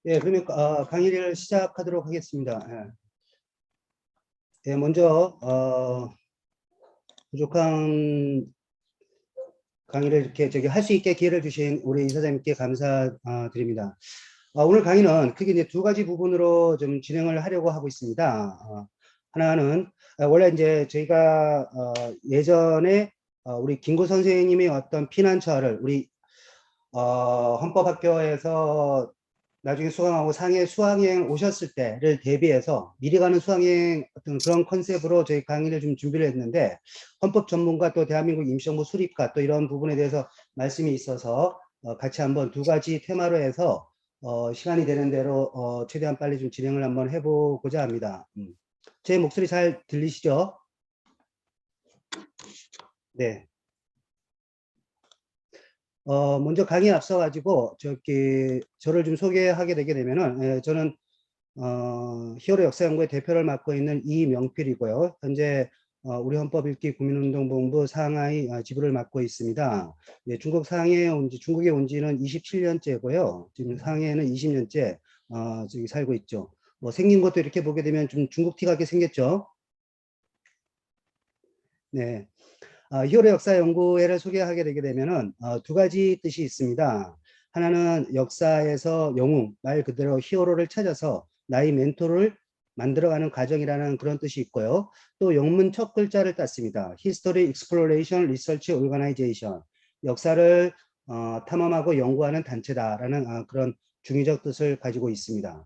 예, 그러면 강의를 시작하도록 하겠습니다. 예, 먼저 부족한 강의를 이렇게 할 수 있게 기회를 주신 우리 이사장님께 감사드립니다. 오늘 강의는 크게 이제 두 가지 부분으로 좀 진행을 하려고 하고 있습니다. 하나는 원래 이제 저희가 예전에 우리 김구 선생님의 어떤 피난처를 우리 헌법학교에서 나중에 수강하고 상해 수학여행 오셨을 때를 대비해서 미리 가는 수학여행 어떤 그런 컨셉으로 저희 강의를 좀 준비를 했는데, 헌법 전문가 또 대한민국 임시정부 수립과 또 이런 부분에 대해서 말씀이 있어서 같이 한번 두 가지 테마로 해서 시간이 되는 대로 최대한 빨리 좀 진행을 한번 해보고자 합니다. 제 목소리 잘 들리시죠? 네. 먼저 강의에 앞서 가지고 저를 좀 소개하게 되게 되면은, 저는 히어로 역사연구의 대표를 맡고 있는 이명필이고요. 현재 우리 헌법 읽기 국민운동본부 상하이 지부를 맡고 있습니다. 예, 중국에 온 지는 27년째고요. 지금 상해에는 20년째 저기 살고 있죠. 뭐 생긴 것도 이렇게 보게 되면 좀 중국 티 같게 생겼죠. 네. 히어로 역사 연구회를 소개하게 되게 되면은 두 가지 뜻이 있습니다. 하나는 역사에서 영웅, 말 그대로 히어로를 찾아서 나의 멘토를 만들어가는 과정이라는 그런 뜻이 있고요. 또 영문 첫 글자를 땄습니다. History Exploration Research Organization, 역사를 탐험하고 연구하는 단체다라는 그런 중의적 뜻을 가지고 있습니다.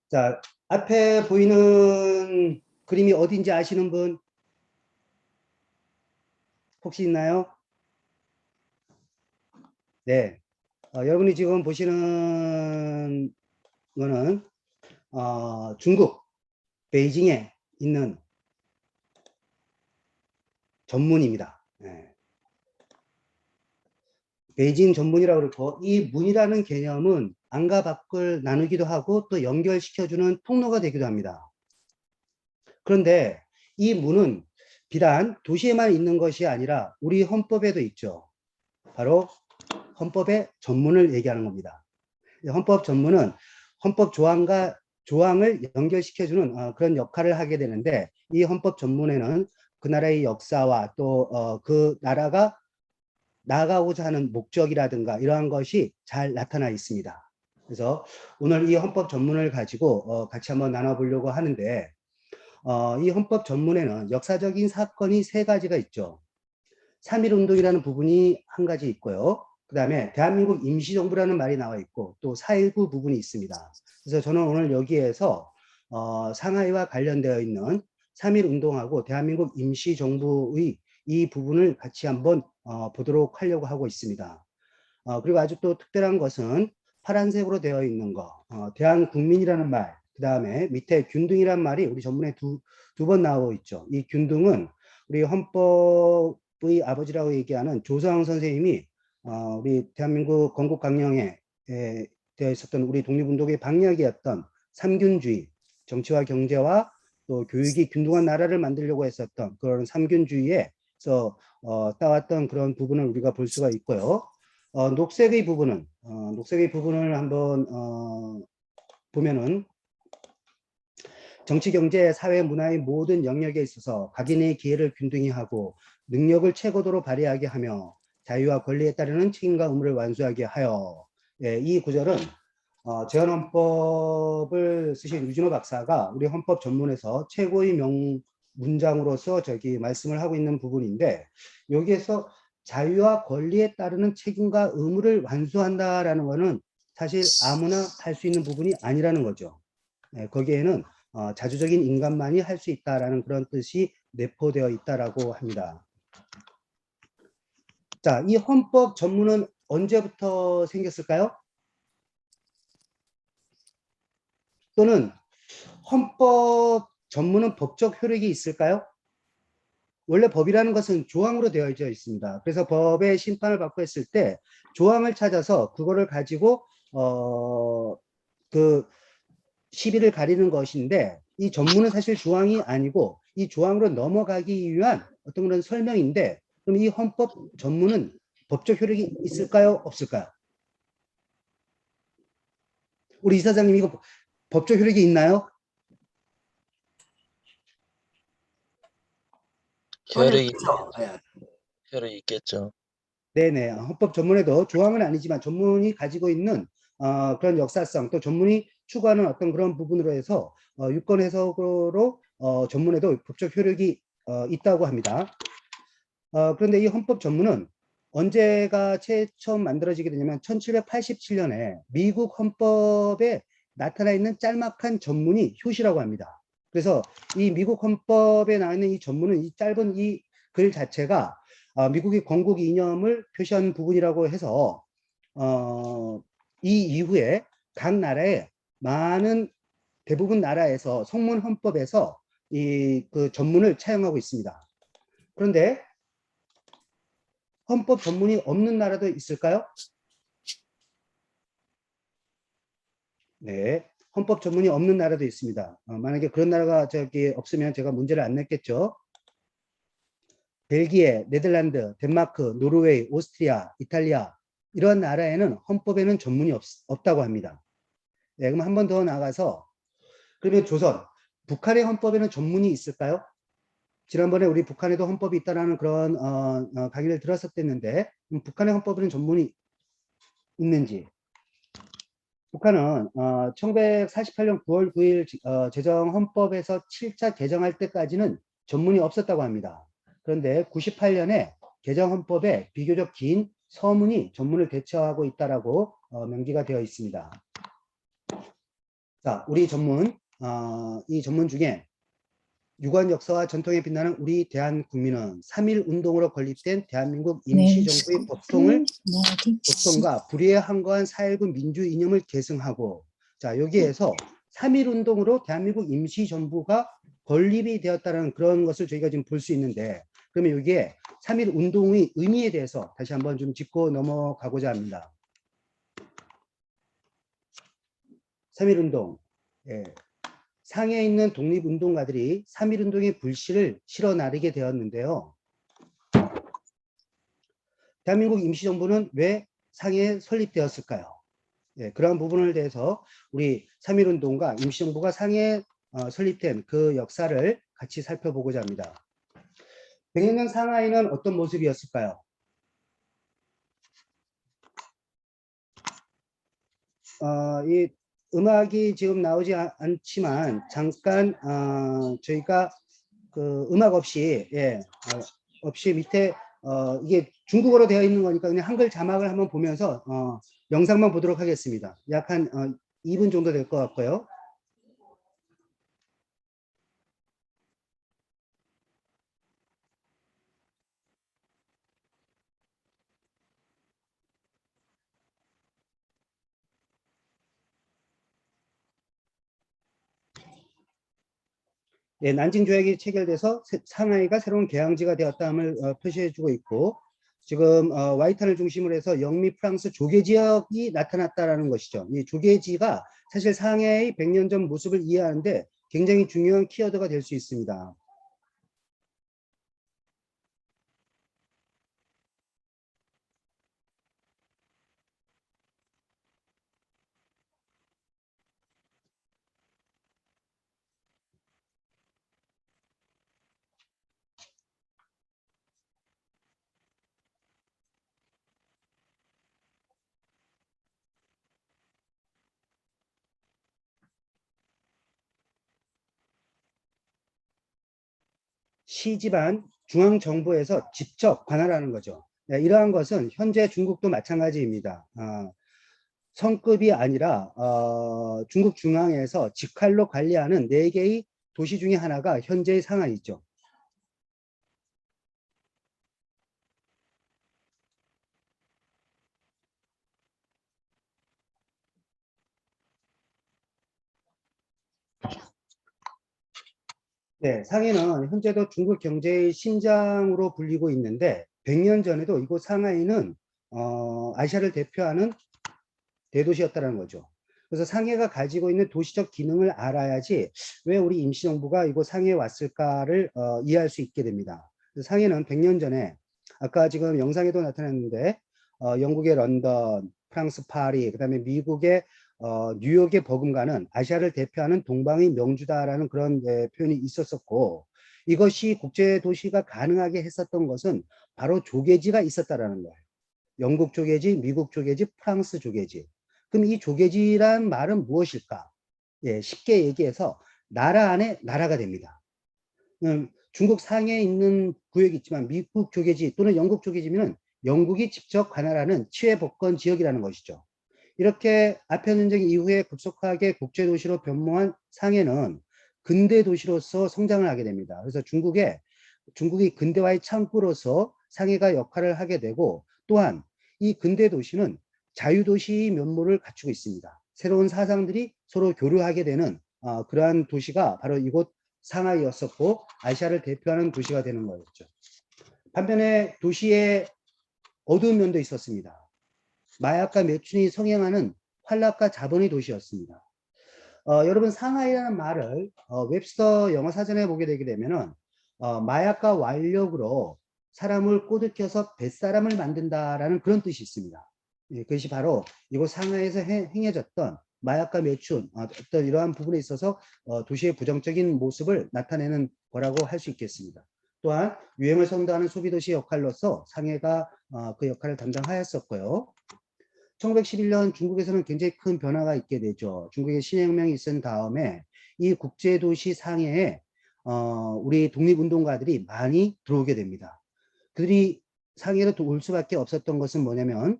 자, 앞에 보이는 그림이 어딘지 아시는 분 혹시 있나요? 네. 여러분이 지금 보시는 거는 중국 베이징에 있는 전문입니다. 네. 베이징 전문이라고 그러고, 이 문이라는 개념은 안과 밖을 나누기도 하고 또 연결시켜주는 통로가 되기도 합니다. 그런데 이 문은 비단 도시에만 있는 것이 아니라 우리 헌법에도 있죠. 바로 헌법의 전문을 얘기하는 겁니다. 헌법 전문은 헌법 조항을 연결시켜주는 그런 역할을 하게 되는데, 이 헌법 전문에는 그 나라의 역사와 또 그 나라가 나아가고자 하는 목적이라든가 이러한 것이 잘 나타나 있습니다. 그래서 오늘 이 헌법 전문을 가지고 같이 한번 나눠보려고 하는데, 이 헌법 전문에는 역사적인 사건이 세 가지가 있죠. 3.1운동이라는 부분이 한 가지 있고요. 그 다음에 대한민국 임시정부라는 말이 나와 있고 또 4.19 부분이 있습니다. 그래서 저는 오늘 여기에서 상하이와 관련되어 있는 3.1운동하고 대한민국 임시정부의 이 부분을 같이 한번 보도록 하려고 하고 있습니다. 그리고 아주 또 특별한 것은 파란색으로 되어 있는 거, 대한국민이라는 말, 그 다음에 밑에 균등이라는 말이 우리 전문에 두 번 나오고 있죠. 이 균등은 우리 헌법의 아버지라고 얘기하는 조성 선생님이 우리 대한민국 건국강령에 되어 있었던 우리 독립운동의 방향이었던 삼균주의, 정치와 경제와 또 교육이 균등한 나라를 만들려고 했었던 그런 삼균주의에서 따왔던 그런 부분을 우리가 볼 수가 있고요. 녹색의 부분을 한번 보면은 정치, 경제, 사회, 문화의 모든 영역에 있어서 각인의 기회를 균등히 하고 능력을 최고도로 발휘하게 하며 자유와 권리에 따르는 책임과 의무를 완수하게 하여. 예, 이 구절은 제헌헌법을 쓰신 유진호 박사가 우리 헌법 전문에서 최고의 문장으로서 말씀을 하고 있는 부분인데, 여기에서 자유와 권리에 따르는 책임과 의무를 완수한다라는 것은 사실 아무나 할 수 있는 부분이 아니라는 거죠. 거기에는 자주적인 인간만이 할 수 있다라는 그런 뜻이 내포되어 있다라고 합니다. 자, 이 헌법 전문은 언제부터 생겼을까요? 또는 헌법 전문은 법적 효력이 있을까요? 원래 법이라는 것은 조항으로 되어져 있습니다. 그래서 법의 심판을 받고 했을 때 조항을 찾아서 그거를 가지고 그 시비를 가리는 것인데, 이 전문은 사실 조항이 아니고 이 조항으로 넘어가기 위한 어떤 그런 설명인데, 그럼 이 헌법 전문은 법적 효력이 있을까요? 없을까요? 우리 이사장님 이거 법적 효력이 있나요? 효력이 네. 효력이 있겠죠. 네네. 헌법 전문에도 조항은 아니지만 전문이 가지고 있는 그런 역사성 또 전문이 추구하는 어떤 그런 부분으로 해서 유권 해석으로 전문에도 법적 효력이 있다고 합니다. 그런데 이 헌법 전문은 언제가 처음 만들어지게 되냐면 1787년에 미국 헌법에 나타나 있는 짤막한 전문이 효시라고 합니다. 그래서 이 미국 헌법에 나와 있는 이 전문은 이 짧은 이 글 자체가 미국의 건국 이념을 표시한 부분이라고 해서 이 이후에 각 나라의 많은 대부분 나라에서 성문 헌법에서 이 그 전문을 차용하고 있습니다. 그런데 헌법 전문이 없는 나라도 있을까요? 네. 헌법 전문이 없는 나라도 있습니다. 만약에 그런 나라가 저기 없으면 제가 문제를 안 냈겠죠. 벨기에, 네덜란드, 덴마크, 노르웨이, 오스트리아, 이탈리아 이런 나라에는 헌법에는 전문이 없다고 합니다. 네, 그럼 한 번 더 나가서 그러면 조선, 북한의 헌법에는 전문이 있을까요? 지난번에 우리 북한에도 헌법이 있다라는 그런 강의를 들었었는데 북한의 헌법에는 전문이 있는지. 북한은 1948년 9월 9일 제정 헌법에서 7차 개정할 때까지는 전문이 없었다고 합니다. 그런데 98년에 개정 헌법에 비교적 긴 서문이 전문을 대처하고 있다라고 명기가 되어 있습니다. 자, 우리 전문, 이 전문 중에 유관 역사와 전통에 빛나는 우리 대한국민은 3.1 운동으로 건립된 대한민국 임시정부의 법통과 불의에 항거한 4.19 민주 이념을 계승하고, 자, 여기에서 3.1 운동으로 대한민국 임시정부가 건립이 되었다는 그런 것을 저희가 지금 볼 수 있는데, 그러면 여기에 3.1 운동의 의미에 대해서 다시 한번 좀 짚고 넘어가고자 합니다. 3.1 운동. 예. 상해에 있는 독립운동가들이 3.1 운동의 불씨를 실어 나르게 되었는데요. 대한민국 임시정부는 왜 상해에 설립되었을까요? 예, 그러한 부분을 대해서 우리 3.1 운동과 임시정부가 상해에 설립된 그 역사를 같이 살펴보고자 합니다. 100년 상하이는 어떤 모습이었을까요? 이 음악이 지금 나오지 않지만 잠깐 저희가 그 음악 없이 없이 밑에 이게 중국어로 되어 있는 거니까 그냥 한글 자막을 한번 보면서 영상만 보도록 하겠습니다. 약 한 2분 정도 될 것 같고요. 네, 난징 조약이 체결돼서 상하이가 새로운 개항지가 되었다함을 표시해주고 있고 지금 와이탄을 중심으로 해서 영미 프랑스 조개 지역이 나타났다라는 것이죠. 이 조개지가 사실 상해의 100년 전 모습을 이해하는데 굉장히 중요한 키워드가 될 수 있습니다. 시지반 중앙정부에서 직접 관할하는 거죠. 네, 이러한 것은 현재 중국도 마찬가지입니다. 성급이 아니라 중국 중앙에서 직할로 관리하는 4개의 도시 중에 하나가 현재의 상하이죠. 네, 상해는 현재도 중국 경제의 심장으로 불리고 있는데 100년 전에도 이곳 상하이는 아시아를 대표하는 대도시였다는 거죠. 그래서 상해가 가지고 있는 도시적 기능을 알아야지 왜 우리 임시정부가 이곳 상해에 왔을까를 이해할 수 있게 됩니다. 상해는 100년 전에 아까 지금 영상에도 나타났는데 영국의 런던, 프랑스 파리, 그다음에 미국의 뉴욕의 버금가는 아시아를 대표하는 동방의 명주다라는 그런 표현이 있었었고, 이것이 국제도시가 가능하게 했었던 것은 바로 조개지가 있었다라는 거예요. 영국 조개지, 미국 조개지, 프랑스 조개지. 그럼 이 조개지란 말은 무엇일까? 예, 쉽게 얘기해서 나라 안에 나라가 됩니다. 중국 상해에 있는 구역이 있지만 미국 조개지 또는 영국 조개지면 영국이 직접 관할하는 치외법권 지역이라는 것이죠. 이렇게 아편전쟁 이후에 급속하게 국제도시로 변모한 상해는 근대 도시로서 성장을 하게 됩니다. 그래서 중국이 근대화의 창구로서 상해가 역할을 하게 되고, 또한 이 근대 도시는 자유도시 면모를 갖추고 있습니다. 새로운 사상들이 서로 교류하게 되는 그러한 도시가 바로 이곳 상하이였었고, 아시아를 대표하는 도시가 되는 거였죠. 반면에 도시의 어두운 면도 있었습니다. 마약과 매춘이 성행하는 활락과 자본의 도시였습니다. 여러분, 상하이라는 말을 웹스터 영어 사전에 보게 되게 되면은 마약과 완력으로 사람을 꼬드겨서 뱃사람을 만든다라는 그런 뜻이 있습니다. 예, 그것이 바로 이곳 상하이에서 행해졌던 마약과 매춘, 어떤 이러한 부분에 있어서 도시의 부정적인 모습을 나타내는 거라고 할 수 있겠습니다. 또한 유행을 선도하는 소비도시 역할로서 상해가 그 역할을 담당하였었고요. 1911년 중국에서는 굉장히 큰 변화가 있게 되죠. 중국의 신혁명이 있은 다음에 이 국제도시 상해에 우리 독립운동가들이 많이 들어오게 됩니다. 그들이 상해로 올 수밖에 없었던 것은 뭐냐면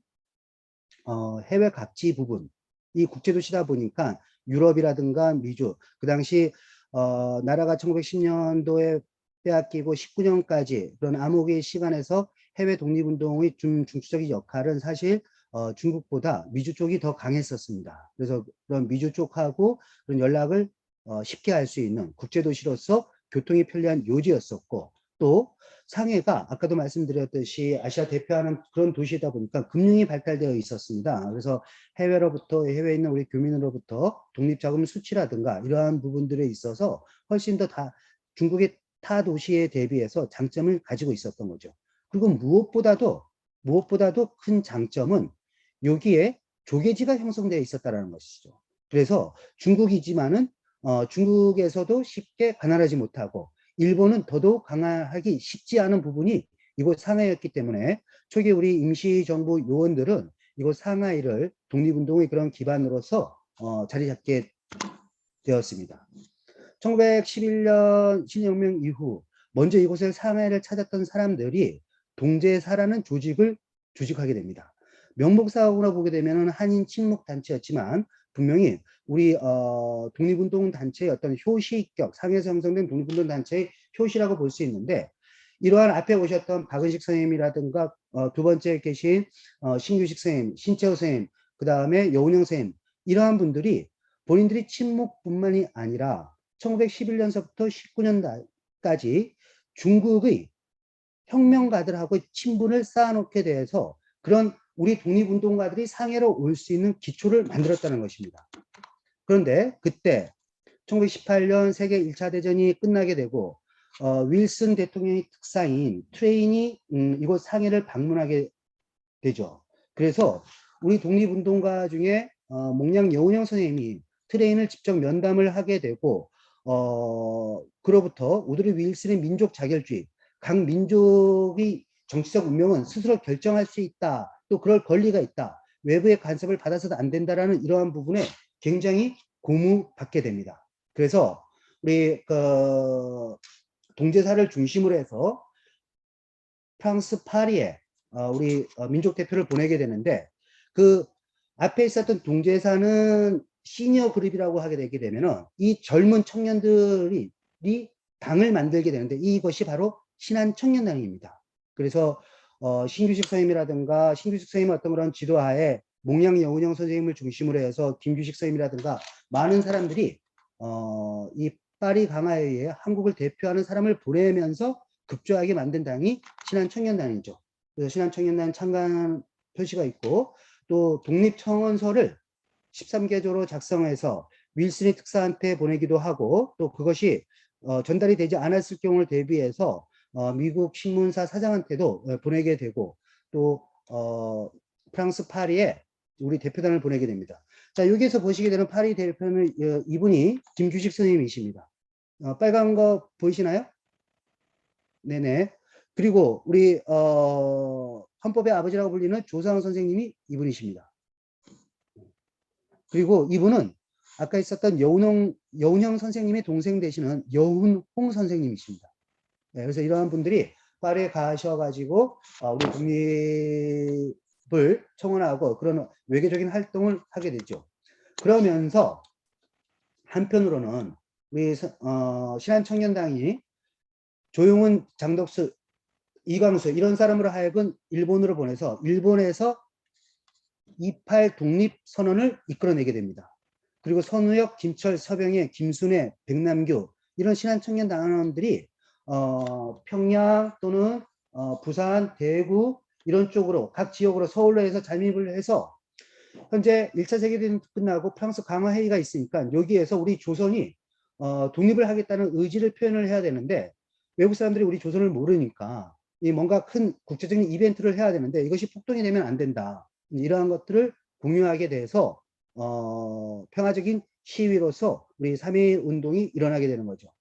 해외 각지 부분, 이 국제도시다 보니까 유럽이라든가 미주, 그 당시 나라가 1910년도에 빼앗기고 19년까지 그런 암흑의 시간에서 해외 독립운동의 중추적인 역할은 사실 중국보다 미주 쪽이 더 강했었습니다. 그래서 그런 미주 쪽하고 그런 연락을 쉽게 할 수 있는 국제도시로서 교통이 편리한 요지였었고, 또 상해가 아까도 말씀드렸듯이 아시아 대표하는 그런 도시이다 보니까 금융이 발달되어 있었습니다. 그래서 해외에 있는 우리 교민으로부터 독립자금 수취라든가 이러한 부분들에 있어서 훨씬 더 중국의 타 도시에 대비해서 장점을 가지고 있었던 거죠. 그리고 무엇보다도 큰 장점은 여기에 조개지가 형성되어 있었다는 것이죠. 그래서 중국이지만은 중국에서도 쉽게 관할하지 못하고 일본은 더더욱 강화하기 쉽지 않은 부분이 이곳 상하이였기 때문에 초기 우리 임시정부 요원들은 이곳 상하이를 독립운동의 그런 기반으로서 자리 잡게 되었습니다. 1911년 신혁명 이후 먼저 이곳을 상하이를 찾았던 사람들이 동제사라는 조직을 조직하게 됩니다. 명목사항으로 보게 되면 한인 친목단체였지만 분명히 우리 독립운동 단체의 어떤 효시격, 상해에서 형성된 독립운동 단체의 효시라고 볼 수 있는데, 이러한 앞에 오셨던 박은식 선생님이라든가 두 번째 계신 신규식 선생님, 신채호 선생님, 그 다음에 여운영 선생님, 이러한 분들이 본인들이 친목뿐만이 아니라 1911년서부터 19년까지 중국의 혁명가들하고 친분을 쌓아놓게 돼서 그런 우리 독립운동가들이 상해로 올 수 있는 기초를 만들었다는 것입니다. 그런데 그때 1918년 세계 1차 대전이 끝나게 되고 윌슨 대통령의 특사인 트레인이 이곳 상해를 방문하게 되죠. 그래서 우리 독립운동가 중에 몽양 여운형 선생님이 트레인을 직접 면담을 하게 되고 그로부터 우드리 윌슨의 민족 자결주의, 각 민족의 정치적 운명은 스스로 결정할 수 있다, 또 그럴 권리가 있다, 외부의 간섭을 받아서도 안 된다라는 이러한 부분에 굉장히 고무받게 됩니다. 그래서 우리 동제사를 중심으로 해서 프랑스 파리에 우리 민족 대표를 보내게 되는데, 그 앞에 있었던 동제사는 시니어 그룹이라고 하게 되게 되면은 이 젊은 청년들이 당을 만들게 되는데, 이것이 바로 신한청년당입니다. 그래서 신규식 선생님이라든가 신규식 선생님의 어떤 그런 지도하에 몽양 여운형 선생님을 중심으로 해서 김규식 선생님이라든가 많은 사람들이 이 파리 강화회에 한국을 대표하는 사람을 보내면서 급조하게 만든 당이 신한청년단이죠. 그래서 신한청년단 창간 표시가 있고, 또 독립청원서를 13개조로 작성해서 윌슨이 특사한테 보내기도 하고, 또 그것이 전달이 되지 않았을 경우를 대비해서 미국 신문사 사장한테도 보내게 되고, 또 프랑스 파리에 우리 대표단을 보내게 됩니다. 자, 여기에서 보시게 되는 파리 대표는 이분이 김규식 선생님이십니다. 빨간 거 보이시나요? 네네. 그리고 우리 헌법의 아버지라고 불리는 조상훈 선생님이 이분이십니다. 그리고 이분은 아까 있었던 여운형 선생님의 동생 되시는 여운홍 선생님이십니다. 네, 그래서 이러한 분들이 파리에 가셔가지고 우리 독립을 청원하고 그런 외교적인 활동을 하게 되죠. 그러면서 한편으로는 우리 신한청년당이 조용훈, 장덕수, 이광수 이런 사람으로 하여금 일본으로 보내서 일본에서 28 독립선언을 이끌어내게 됩니다. 그리고 선우혁, 김철, 서병혜, 김순애, 백남규 이런 신한청년 당원들이 평양 또는 부산, 대구 이런 쪽으로 각 지역으로 서울로 해서 잠입을 해서 현재 1차 세계대전 끝나고 프랑스 강화회의가 있으니까 여기에서 우리 조선이 독립을 하겠다는 의지를 표현을 해야 되는데 외국 사람들이 우리 조선을 모르니까 이 뭔가 큰 국제적인 이벤트를 해야 되는데 이것이 폭동이 되면 안 된다. 이러한 것들을 공유하게 돼서 평화적인 시위로서 우리 3.1 운동이 일어나게 되는 거죠.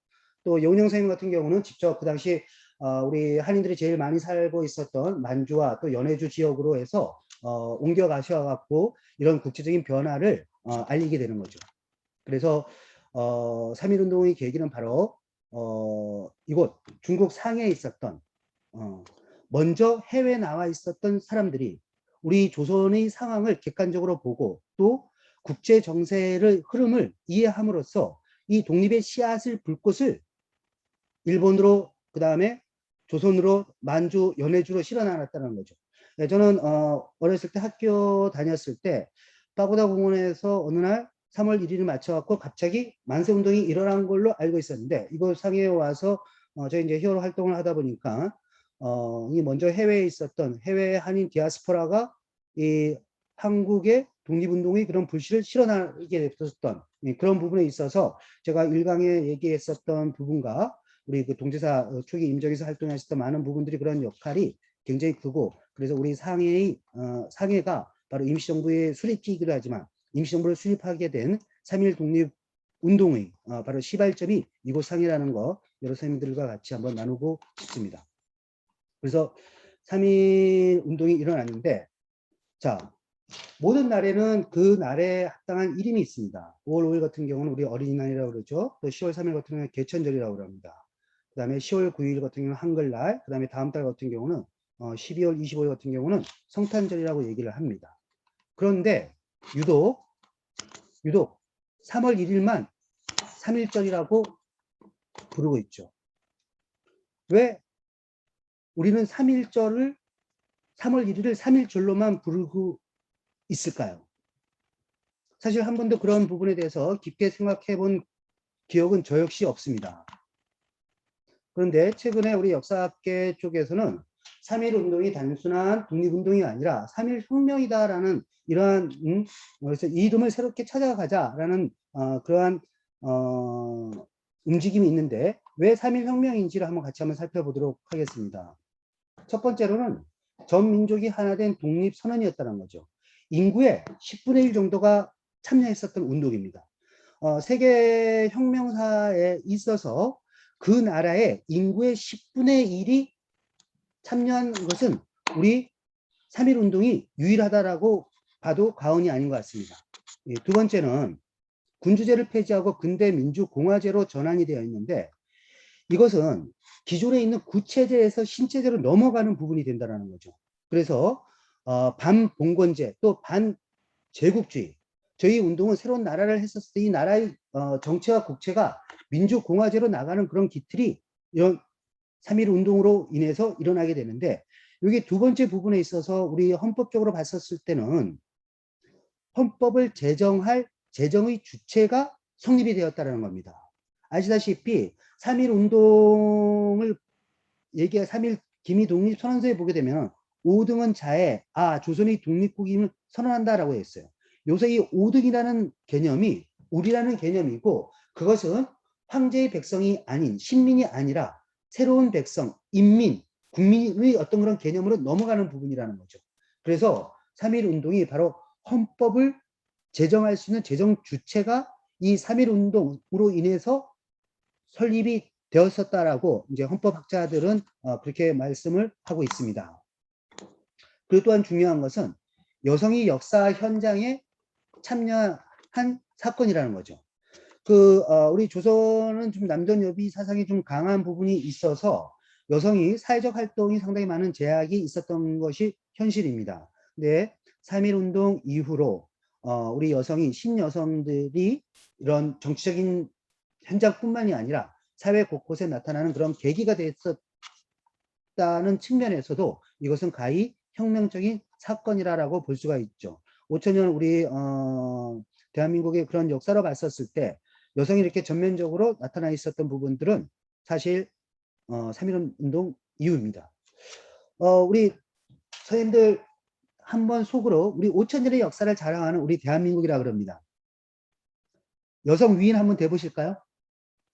또 여운형 선생님 같은 경우는 직접 그 당시 우리 한인들이 제일 많이 살고 있었던 만주와 또 연해주 지역으로 해서 옮겨 가셔갖고 이런 국제적인 변화를 알리게 되는 거죠. 그래서 3.1 운동의 계기는 바로 이곳 중국 상해에 있었던 먼저 해외에 나와 있었던 사람들이 우리 조선의 상황을 객관적으로 보고 또 국제 정세를 흐름을 이해함으로써 이 독립의 씨앗을 불꽃을 일본으로 그 다음에 조선으로 만주 연해주로 실어 나갔다는 거죠. 저는 어렸을 때 학교 다녔을 때 파고다 공원에서 어느 날 3월 1일을 맞춰갖고 갑자기 만세운동이 일어난 걸로 알고 있었는데 이거 상해에 와서 저희 이제 히어로 활동을 하다 보니까 이 먼저 해외에 있었던 해외 한인 디아스포라가 이 한국의 독립운동의 그런 불씨를 실어나게 됐었던 그런 부분에 있어서 제가 1강에 얘기했었던 부분과 우리 그 동지사 초기 임정에서 활동하셨던 많은 부분들이 그런 역할이 굉장히 크고 그래서 우리 상해가 바로 임시정부의 수립지이기도 하지만 임시정부를 수립하게 된 3.1 독립운동의 바로 시발점이 이곳 상해라는 거 여러 선생님들과 같이 한번 나누고 싶습니다. 그래서 3.1 운동이 일어났는데 자 모든 날에는 그 날에 합당한 이름이 있습니다. 5월 5일 같은 경우는 우리 어린이날이라고 그러죠. 또 10월 3일 같은 경우는 개천절이라고 합니다. 그 다음에 10월 9일 같은 경우는 한글날, 그 다음에 다음 달 같은 경우는 12월 25일 같은 경우는 성탄절이라고 얘기를 합니다. 그런데 유독 3월 1일만 3.1절이라고 부르고 있죠. 왜 우리는 3.1절을 3월 1일을 3.1절로만 부르고 있을까요? 사실 한 번도 그런 부분에 대해서 깊게 생각해 본 기억은 저 역시 없습니다. 그런데 최근에 우리 역사학계 쪽에서는 3.1 운동이 단순한 독립운동이 아니라 3.1 혁명이다라는 이러한 그래서 이 이름을 새롭게 찾아가자라는 그러한 움직임이 있는데 왜 3.1 혁명인지를 같이 살펴보도록 하겠습니다. 첫 번째로는 전 민족이 하나 된 독립선언이었다는 거죠. 인구의 10분의 1 정도가 참여했었던 운동입니다. 세계 혁명사에 있어서 그 나라의 인구의 10분의 1이 참여한 것은 우리 3.1 운동이 유일하다라고 봐도 과언이 아닌 것 같습니다. 두 번째는 군주제를 폐지하고 근대 민주공화제로 전환이 되어 있는데 이것은 기존에 있는 구체제에서 신체제로 넘어가는 부분이 된다는 거죠. 그래서 반봉건제 또 반제국주의 저희 운동은 새로운 나라를 했었을 때 이 나라의 정체와 국체가 민주공화제로 나가는 그런 기틀이 이런 3.1 운동으로 인해서 일어나게 되는데 여기 두 번째 부분에 있어서 우리 헌법적으로 봤었을 때는 헌법을 제정할 제정의 주체가 성립이 되었다는 겁니다. 아시다시피 3.1 운동을 3.1 기미 독립선언서에 보게 되면 5등은 자해, 조선의 독립국임을 선언한다라고 했어요. 요새 이 5등이라는 개념이 우리라는 개념이고 그것은 황제의 백성이 아닌 신민이 아니라 새로운 백성, 인민, 국민의 어떤 그런 개념으로 넘어가는 부분이라는 거죠. 그래서 3.1 운동이 바로 헌법을 제정할 수 있는 제정 주체가 이 3.1 운동으로 인해서 설립이 되었었다라고 이제 헌법학자들은 그렇게 말씀을 하고 있습니다. 그리고 또한 중요한 것은 여성이 역사 현장에 참여한 사건이라는 거죠. 우리 조선은 좀 남전 여비 사상이 좀 강한 부분이 있어서 여성이 사회적 활동이 상당히 많은 제약이 있었던 것이 현실입니다. 근데 3.1 운동 이후로 우리 여성이 신여성들이 이런 정치적인 현장뿐만이 아니라 사회 곳곳에 나타나는 그런 계기가 됐었다는 측면에서도 이것은 가히 혁명적인 사건이라고 볼 수가 있죠. 5천년 우리 대한민국의 그런 역사로 봤었을 때 여성이 이렇게 전면적으로 나타나 있었던 부분들은 사실 3.1 운동 이후입니다. 우리 선생님들 한번 속으로 우리 5천년의 역사를 자랑하는 우리 대한민국이라 그럽니다. 여성 위인 한번 대보실까요?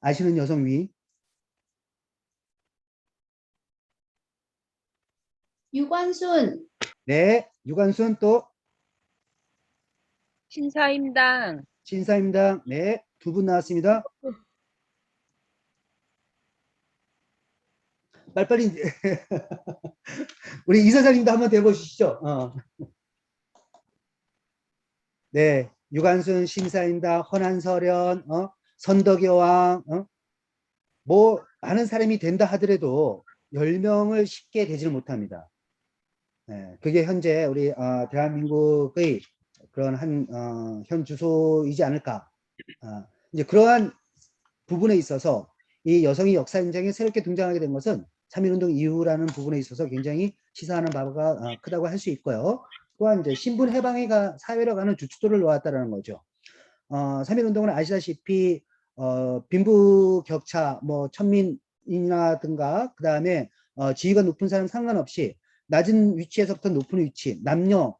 아시는 여성 위인? 유관순. 네, 유관순 또 신사임당. 신사임당. 네, 두 분 나왔습니다. 빨리빨리 우리 이사장님도 한번 대보시죠. 네, 유관순, 신사임당, 헌안설현, 선덕여왕, 뭐 많은 사람이 된다 하더라도 10명을 쉽게 되지를 못합니다. 네, 그게 현재 우리 대한민국의 그런 현 주소이지 않을까. 이제 그러한 부분에 있어서 이 여성이 역사 현장에 새롭게 등장하게 된 것은 3.1 운동 이후라는 부분에 있어서 굉장히 시사하는 바가 크다고 할 수 있고요. 또한 이제 신분 해방이 사회로 가는 주춧돌을 놓았다라는 거죠. 3.1 운동은 아시다시피 빈부격차, 뭐 천민이라든가 그 다음에 지위가 높은 사람 상관없이 낮은 위치에서부터 높은 위치, 남녀,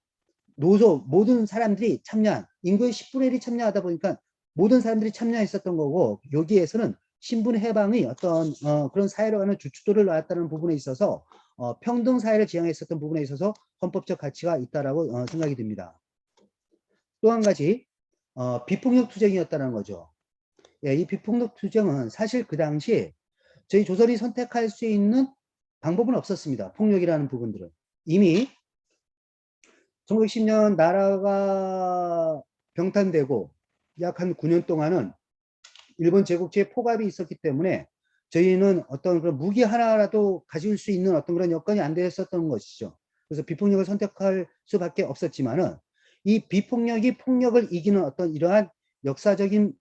노소 모든 사람들이 참여한 인구의 10분의 1이 참여하다 보니까 모든 사람들이 참여했었던 거고 여기에서는 신분 해방의 어떤 그런 사회로 가는 주춧돌을 놓았다는 부분에 있어서 평등 사회를 지향했었던 부분에 있어서 헌법적 가치가 있다라고 생각이 듭니다. 또 한 가지 비폭력 투쟁이었다는 거죠. 예, 이 비폭력 투쟁은 사실 그 당시 저희 조선이 선택할 수 있는 방법은 없었습니다. 폭력이라는 부분들은 이미 1910년 나라가 병탄되고 약 한 9년 동안은 일본 제국주의 포갑이 있었기 때문에 저희는 어떤 그런 무기 하나라도 가질 수 있는 어떤 그런 여건이 안 되었었던 것이죠. 그래서 비폭력을 선택할 수밖에 없었지만은 이 비폭력이 폭력을 이기는 어떤 이러한 역사적인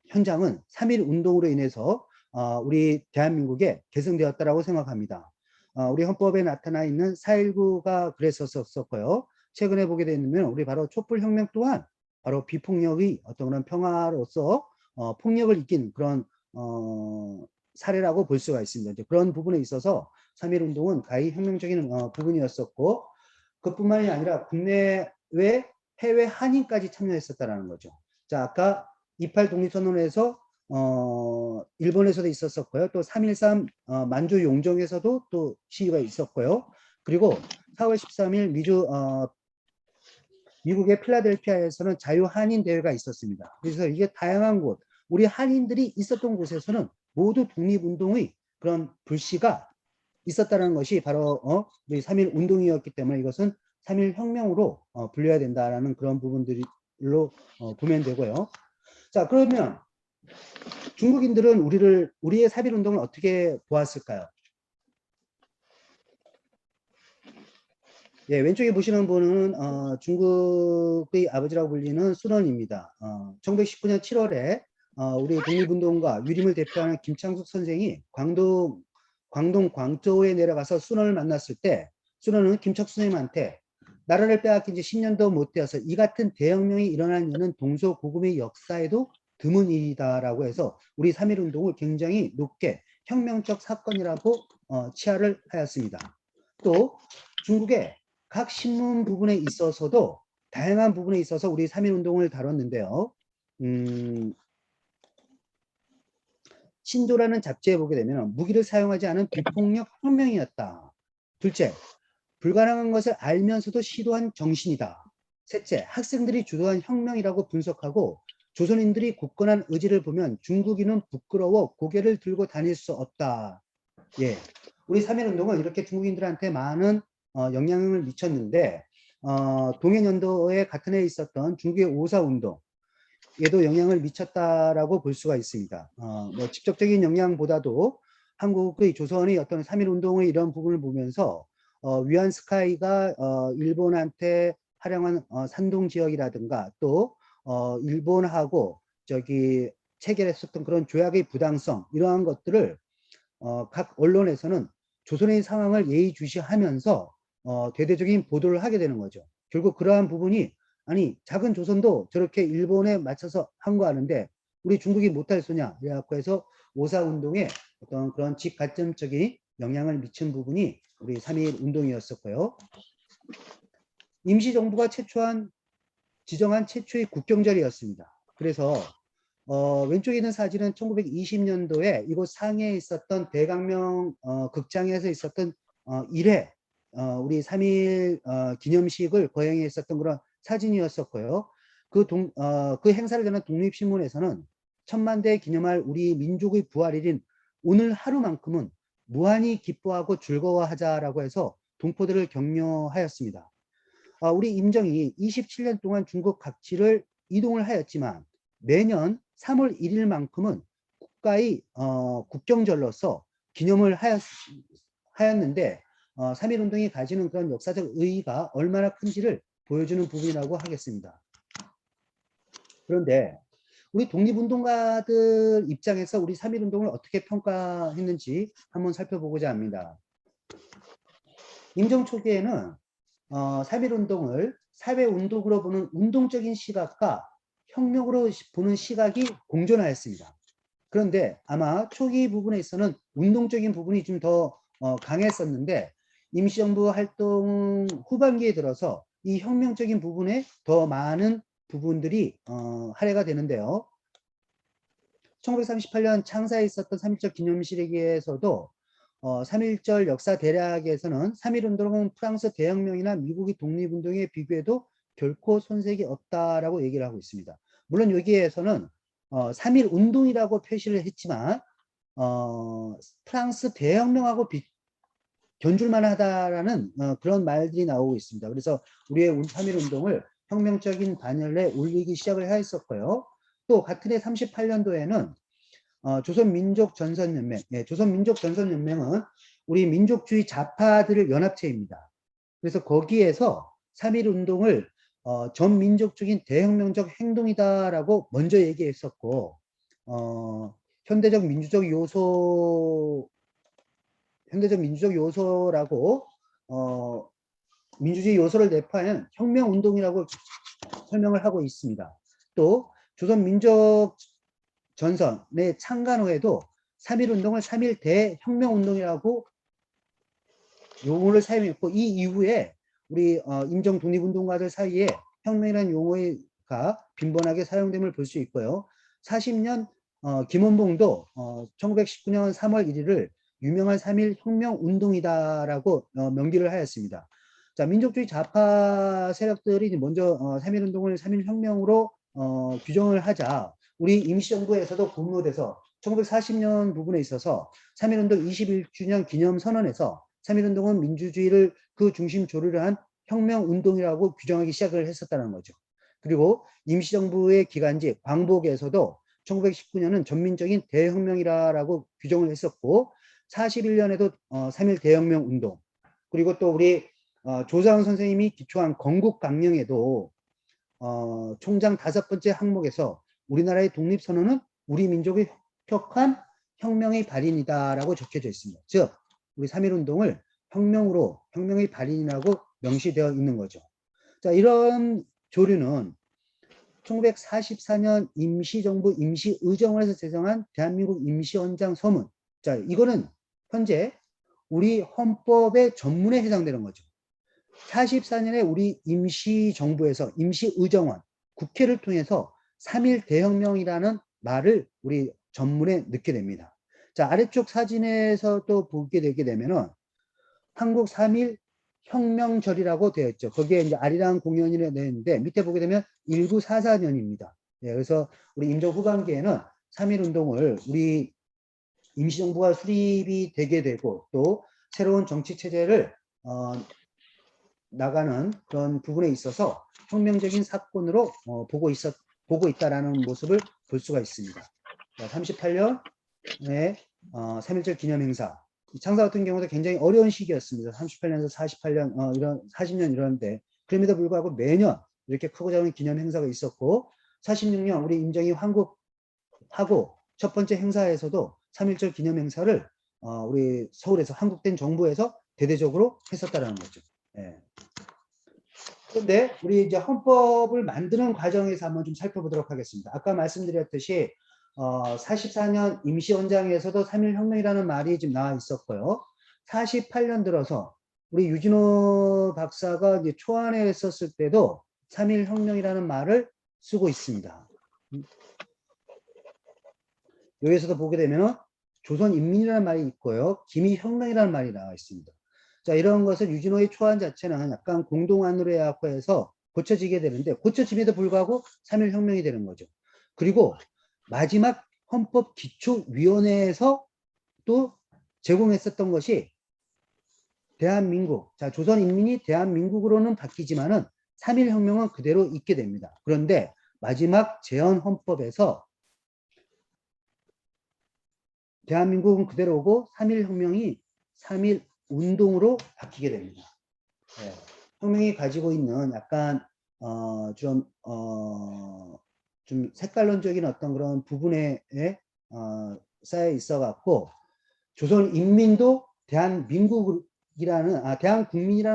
현장은 3.1 운동으로 인해서 우리 대한민국에 개성되었다라고 생각합니다. 우리 헌법에 나타나 있는 4.19가 그랬었고요. 최근에 보게 되면 우리 바로 촛불혁명 또한 바로 비폭력의 어떤 그런 평화로서 폭력을 이긴 그런 사례라고 볼 수가 있습니다. 이제 그런 부분에 있어서 3.1 운동은 가히 혁명적인 부분이었었고 그뿐만이 아니라 국내외 해외 한인까지 참여했었다라는 거죠. 자, 아까 28 독립선언에서 일본에서도 있었었고요. 또 3.13 만주 용정에서도 또 시위가 있었고요. 그리고 4월 13일 미국의 필라델피아에서는 자유 한인 대회가 있었습니다. 그래서 이게 다양한 곳, 우리 한인들이 있었던 곳에서는 모두 독립운동의 그런 불씨가 있었다는 것이 바로 우리 3.1 운동이었기 때문에 이것은 3.1 혁명으로 분류해야 된다라는 그런 부분들로 보면 되고요. 자, 그러면 중국인들은 우리의 3.1 운동을 어떻게 보았을까요? 예, 왼쪽에 보시는 분은 중국의 아버지라고 불리는 순원입니다. 1919년 7월에 우리 독립운동가 유림을 대표하는 김창숙 선생이 광동 광저우에 내려가서 순원을 만났을 때 순원은 김척수 선생님한테 나라를 빼앗긴 지 10년도 못 되어서 이 같은 대혁명이 일어난 이유는 동서고금의 역사에도 드문 일이다라고 해서 우리 3.1 운동을 굉장히 높게 혁명적 사건이라고 치하를 하였습니다. 또 중국의 각 신문 부분에 있어서도 다양한 부분에 있어서 우리 3.1 운동을 다뤘는데요. 신조라는 잡지에 보게 되면 무기를 사용하지 않은 비폭력 혁명이었다. 둘째, 불가능한 것을 알면서도 시도한 정신이다. 셋째, 학생들이 주도한 혁명이라고 분석하고 조선인들이 굳건한 의지를 보면 중국인은 부끄러워 고개를 들고 다닐 수 없다. 예, 우리 3.1운동은 이렇게 중국인들한테 많은 영향을 미쳤는데 동해연도에 같은 해에 있었던 중국의 오사운동 에도 영향을 미쳤다라고 볼 수가 있습니다. 뭐 직접적인 영향보다도 한국의 조선의 어떤 3.1운동의 이런 부분을 보면서 위안스카이가 일본한테 활용한 산동 지역이라든가 또 일본하고 저기 체결했었던 그런 조약의 부당성 이러한 것들을 각 언론에서는 조선의 상황을 예의주시하면서 대대적인 보도를 하게 되는 거죠. 결국 그러한 부분이 아니 작은 조선도 저렇게 일본에 맞춰서 한 거 아는데 우리 중국이 못할 소냐 이래갖고 해서 오사운동에 어떤 그런 직가점적인 영향을 미친 부분이 우리 3.1 운동이었었고요. 임시정부가 지정한 최초의 국경절이었습니다. 그래서 왼쪽에 있는 사진은 1920년도에 이곳 상해에 있었던 대강명 극장에서 있었던 1회 우리 3.1 기념식을 거행해 있었던 그런 사진이었었고요. 그 행사를 여는 독립신문에서는 천만대 기념할 우리 민족의 부활일인 오늘 하루만큼은 무한히 기뻐하고 즐거워하자라고 해서 동포들을 격려하였습니다. 우리 임정이 27년 동안 중국 각지를 이동을 하였지만 매년 3월 1일만큼은 국가의 국경절로서 기념을 하였는데 3.1운동이 가지는 그런 역사적 의의가 얼마나 큰지를 보여주는 부분이라고 하겠습니다. 그런데 우리 독립운동가들 입장에서 우리 3.1운동을 어떻게 평가했는지 한번 살펴보고자 합니다. 임정 초기에는 3.1운동을 사회운동으로 보는 운동적인 시각과 혁명으로 보는 시각이 공존하였습니다. 그런데 아마 초기 부분에 있어서는 운동적인 부분이 좀 더 강했었는데 임시정부 활동 후반기에 들어서 이 혁명적인 부분에 더 많은 부분들이 할애가 되는데요. 1938년 창사에 있었던 3.1절 기념식에서도 3.1절 역사 대략에서는 3.1운동은 프랑스 대혁명이나 미국의 독립운동에 비교해도 결코 손색이 없다라고 얘기를 하고 있습니다. 물론 여기에서는 3.1운동이라고 표시를 했지만 프랑스 대혁명하고 견줄만 하다라는 그런 말들이 나오고 있습니다. 그래서 우리의 3.1운동을 혁명적인 반열에 올리기 시작을 하였었고요. 또 같은 해 38년도에는 조선민족전선연맹, 조선민족전선연맹은 우리 민족주의 좌파들의 연합체입니다. 그래서 거기에서 3.1운동을 전민족적인 대혁명적 행동이다라고 먼저 얘기했었고 현대적 민주적 요소라고 민주주의 요소를 내포하는 혁명운동이라고 설명을 하고 있습니다. 또 조선민족전선의 창간 후에도 3.1운동을 3.1 대혁명운동이라고 용어를 사용했고 이 이후에 우리 임정 독립운동가들 사이에 혁명이라는 용어가 빈번하게 사용됨을 볼 수 있고요. 40년 김원봉도 1919년 3월 1일을 유명한 3.1 혁명운동이다라고 명기를 하였습니다. 자, 민족주의 좌파 세력들이 먼저 3.1운동을 3.1 혁명으로 규정을 하자 우리 임시정부에서도 분모돼서 1940년 부분에 있어서 3.1운동 21주년 기념선언에서 3.1운동은 민주주의를 그 중심 조류로 한 혁명운동이라고 규정하기 시작을 했었다는 거죠. 그리고 임시정부의 기간지 광복에서도 1919년은 전민적인 대혁명이라고 규정을 했었고 41년에도 3.1 대혁명운동 그리고 또 우리 조사원 선생님이 기초한 건국강령에도 총장 5번째 항목에서 우리나라의 독립선언은 우리 민족의 혁혁한 혁명의 발인이다라고 적혀져 있습니다. 즉 우리 3.1운동을 혁명의 발인이라고 명시되어 있는 거죠. 자, 이런 조류는 1944년 임시정부 임시의정원에서 제정한 대한민국 임시원장 서문. 자, 이거는 현재 우리 헌법의 전문에 해당되는 거죠. 44년에 우리 임시정부에서 임시의정원, 국회를 통해서 3.1 대혁명이라는 말을 우리 전문에 넣게 됩니다. 자, 아래쪽 사진에서 또 보게 되게 되면은 한국 3.1 혁명절이라고 되어 있죠. 거기에 이제 아리랑 공연이 되는데 밑에 보게 되면 1944년입니다. 예, 그래서 우리 임종 후반기에는 3.1 운동을 우리 임시정부가 수립이 되게 되고 또 새로운 정치 체제를 나가는 그런 부분에 있어서 혁명적인 사건으로 보고 있다라는 모습을 볼 수가 있습니다. 38년에 3.1절 기념행사. 창사 같은 경우도 굉장히 어려운 시기였습니다. 38년에서 48년, 이런 40년 이러는데 그럼에도 불구하고 매년 이렇게 크고 작은 기념 행사가 있었고 46년 우리 임정이 환국하고 첫 번째 행사에서도 3.1절 기념 행사를 우리 서울에서 한국된 정부에서 대대적으로 했었다라는 거죠. 예. 그런데 우리 이제 헌법을 만드는 과정에서 한번 좀 살펴보도록 하겠습니다. 아까 말씀드렸듯이 44년 임시헌장에서도 3.1 혁명이라는 말이 지금 나와 있었고요. 48년 들어서 우리 유진호 박사가 이제 초안에 했었을 때도 3.1 혁명이라는 말을 쓰고 있습니다. 여기서도 보게 되면 조선인민이라는 말이 있고요. 기미혁명이라는 말이 나와 있습니다. 자, 이런 것을 유진호의 초안 자체는 약간 공동안으로 해갖고 해서 고쳐지게 되는데 고쳐짐에도 불구하고 3.1 혁명이 되는 거죠. 그리고 마지막 헌법기초위원회에서 또 제공했었던 것이 대한민국, 자, 조선인민이 대한민국으로는 바뀌지만은 3.1 혁명은 그대로 있게 됩니다. 그런데 마지막 제헌헌법에서 대한민국은 그대로고 3.1 혁명이 3.1 운동으로 바뀌게 됩니다. 네. 혁명이 가지고 있는 약간 좀 색깔론적인 어떤 그런 부분에 쌓여 있어 갖고 조선 인민도 대한국민이라는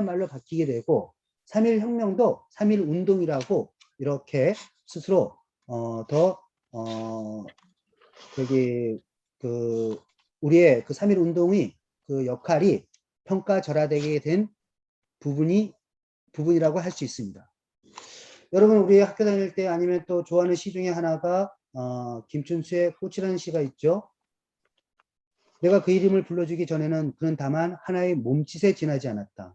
말로 바뀌게 되고 3.1 혁명도 3.1 운동이라고 이렇게 스스로 우리의 그 3.1 운동의 그 역할이 평가절하되게 된 부분이라고 할 수 있습니다. 여러분 우리 학교 다닐 때 아니면 또 좋아하는 시 중에 하나가 김춘수의 꽃이라는 시가 있죠. 내가 그 이름을 불러주기 전에는 그는 다만 하나의 몸짓에 지나지 않았다.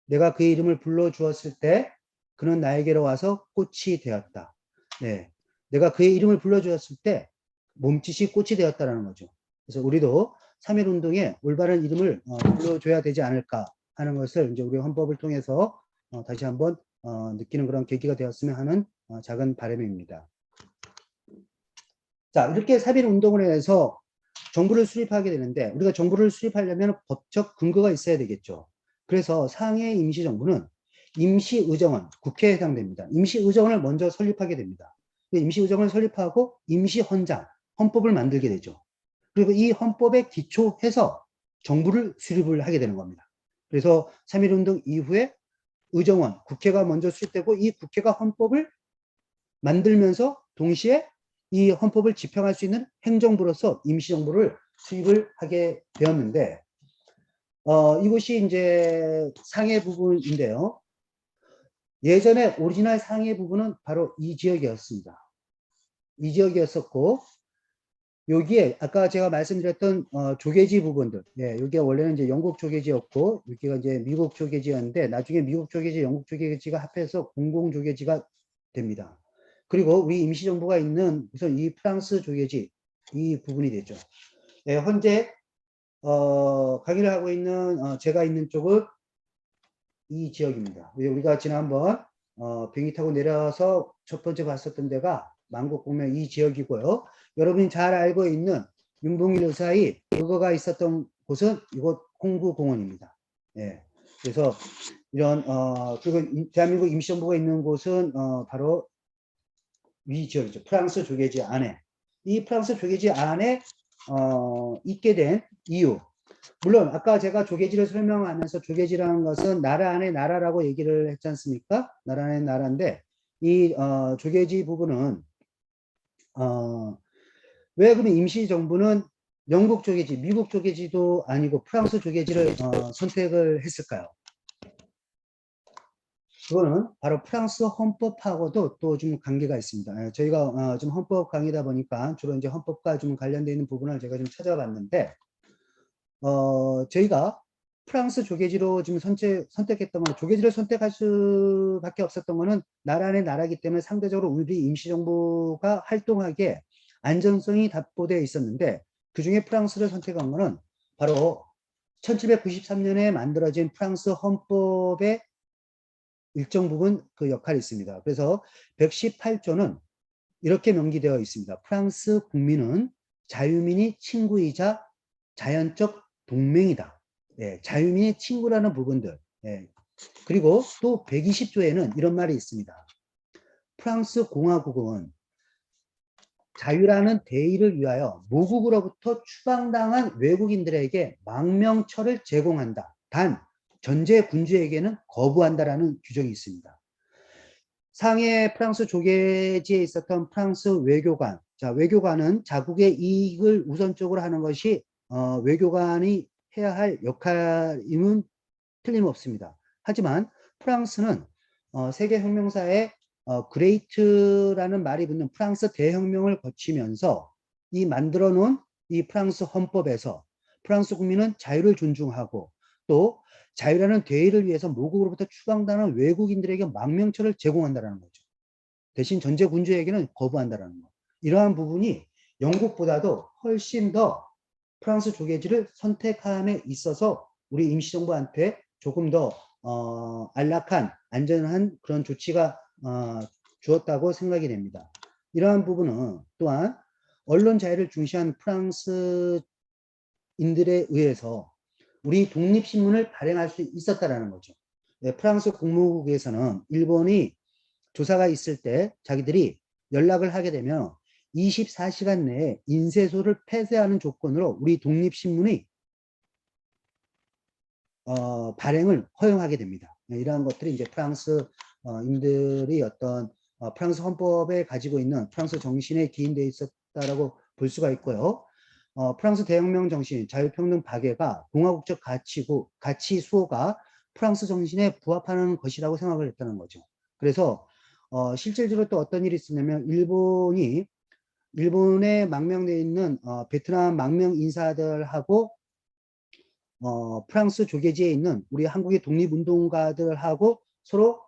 내가 그의 이름을 불러주었을 때 그는 나에게로 와서 꽃이 되었다. 네, 내가 그의 이름을 불러주었을 때 몸짓이 꽃이 되었다는 거죠. 그래서 우리도 3.1 운동에 올바른 이름을 불러줘야 되지 않을까 하는 것을 이제 우리 헌법을 통해서 다시 한번 느끼는 그런 계기가 되었으면 하는 작은 바람입니다. 자, 이렇게 3.1 운동을 해서 정부를 수립하게 되는데 우리가 정부를 수립하려면 법적 근거가 있어야 되겠죠. 그래서 상해 임시정부는 임시의정원, 국회에 해당됩니다. 임시의정원을 먼저 설립하게 됩니다. 임시의정원을 설립하고 임시헌장, 헌법을 만들게 되죠. 그리고 이 헌법에 기초해서 정부를 수립을 하게 되는 겁니다. 그래서 3.1 운동 이후에 의정원, 국회가 먼저 수립되고 이 국회가 헌법을 만들면서 동시에 이 헌법을 집행할 수 있는 행정부로서 임시정부를 수립을 하게 되었는데 이것이 이제 상해 부분인데요. 예전에 오리지널 상해 부분은 바로 이 지역이었습니다. 이 지역이었었고 여기에 아까 제가 말씀드렸던 조개지 부분들, 예, 여기가 원래는 이제 영국 조개지였고 여기가 이제 미국 조개지였는데 나중에 미국 조개지, 영국 조개지가 합해서 공공 조개지가 됩니다. 그리고 우리 임시정부가 있는 우선 이 프랑스 조개지 이 부분이 되죠. 예, 현재 강의를 하고 있는 제가 있는 쪽은 이 지역입니다. 우리가 지난번 비행기 타고 내려서 첫 번째 봤었던 데가 만국공명 이 지역이고요. 여러분이 잘 알고 있는 윤봉길 의사의 의거가 있었던 곳은 이곳 홍구공원입니다. 예. 그래서 이런 그리고 대한민국 임시정부가 있는 곳은 바로 위 지역이죠. 프랑스 조개지 안에. 이 프랑스 조개지 안에 있게 된 이유. 물론 아까 제가 조개지를 설명하면서 조개지라는 것은 나라 안에 나라라고 얘기를 했지 않습니까? 나라 안에 나라인데 이 조개지 부분은 왜 그러면 임시정부는 영국 조개지, 미국 조개지도 아니고 프랑스 조개지를 선택을 했을까요? 그거는 바로 프랑스 헌법하고도 또 좀 관계가 있습니다. 저희가 좀 헌법 강의다 보니까 주로 이제 헌법과 좀 관련되어 있는 부분을 제가 좀 찾아봤는데, 저희가 프랑스 조계지로 지금 선택했던 건 조계지를 선택할 수밖에 없었던 거는 나라 안의 나라이기 때문에 상대적으로 우리 임시정부가 활동하기에 안전성이 답보되어 있었는데 그중에 프랑스를 선택한 거는 바로 1793년에 만들어진 프랑스 헌법의 일정 부분 그 역할이 있습니다. 그래서 118조는 이렇게 명기되어 있습니다. 프랑스 국민은 자유민이 친구이자 자연적 동맹이다. 예, 자유민이 친구라는 부분들. 예. 그리고 또 120조에는 이런 말이 있습니다. 프랑스 공화국은 자유라는 대의를 위하여 모국으로부터 추방당한 외국인들에게 망명처를 제공한다. 단 전제 군주에게는 거부한다라는 규정이 있습니다. 상해 프랑스 조계지에 있었던 프랑스 외교관. 자, 외교관은 자국의 이익을 우선적으로 하는 것이 외교관이 해야 할 역할임은 틀림없습니다. 하지만 프랑스는 세계혁명사에 그레이트라는 말이 붙는 프랑스 대혁명을 거치면서 이 만들어 놓은 이 프랑스 헌법에서 프랑스 국민은 자유를 존중하고 또 자유라는 대의를 위해서 모국으로부터 추방당하는 외국인들에게 망명처를 제공한다는 거죠. 대신 전제 군주에게는 거부한다는 거. 이러한 부분이 영국보다도 훨씬 더 프랑스 조계지를 선택함에 있어서 우리 임시정부한테 조금 더 안락한 안전한 그런 조치가 주었다고 생각이 됩니다. 이러한 부분은 또한 언론 자유를 중시한 프랑스인들에 의해서 우리 독립신문을 발행할 수 있었다라는 거죠. 네, 프랑스 국무국에서는 일본이 조사가 있을 때 자기들이 연락을 하게 되면 24시간 내에 인쇄소를 폐쇄하는 조건으로 우리 독립신문의 발행을 허용하게 됩니다. 네, 이러한 것들이 이제 프랑스인들이 어떤 프랑스 헌법에 가지고 있는 프랑스 정신에 기인되어 있었다라고 볼 수가 있고요. 프랑스 대혁명 정신, 자유평등 박애가 공화국적 가치 수호가 프랑스 정신에 부합하는 것이라고 생각을 했다는 거죠. 그래서 실질적으로 또 어떤 일이 있었냐면 일본에 망명되어 있는 베트남 망명 인사들하고 프랑스 조계지에 있는 우리 한국의 독립운동가들하고 서로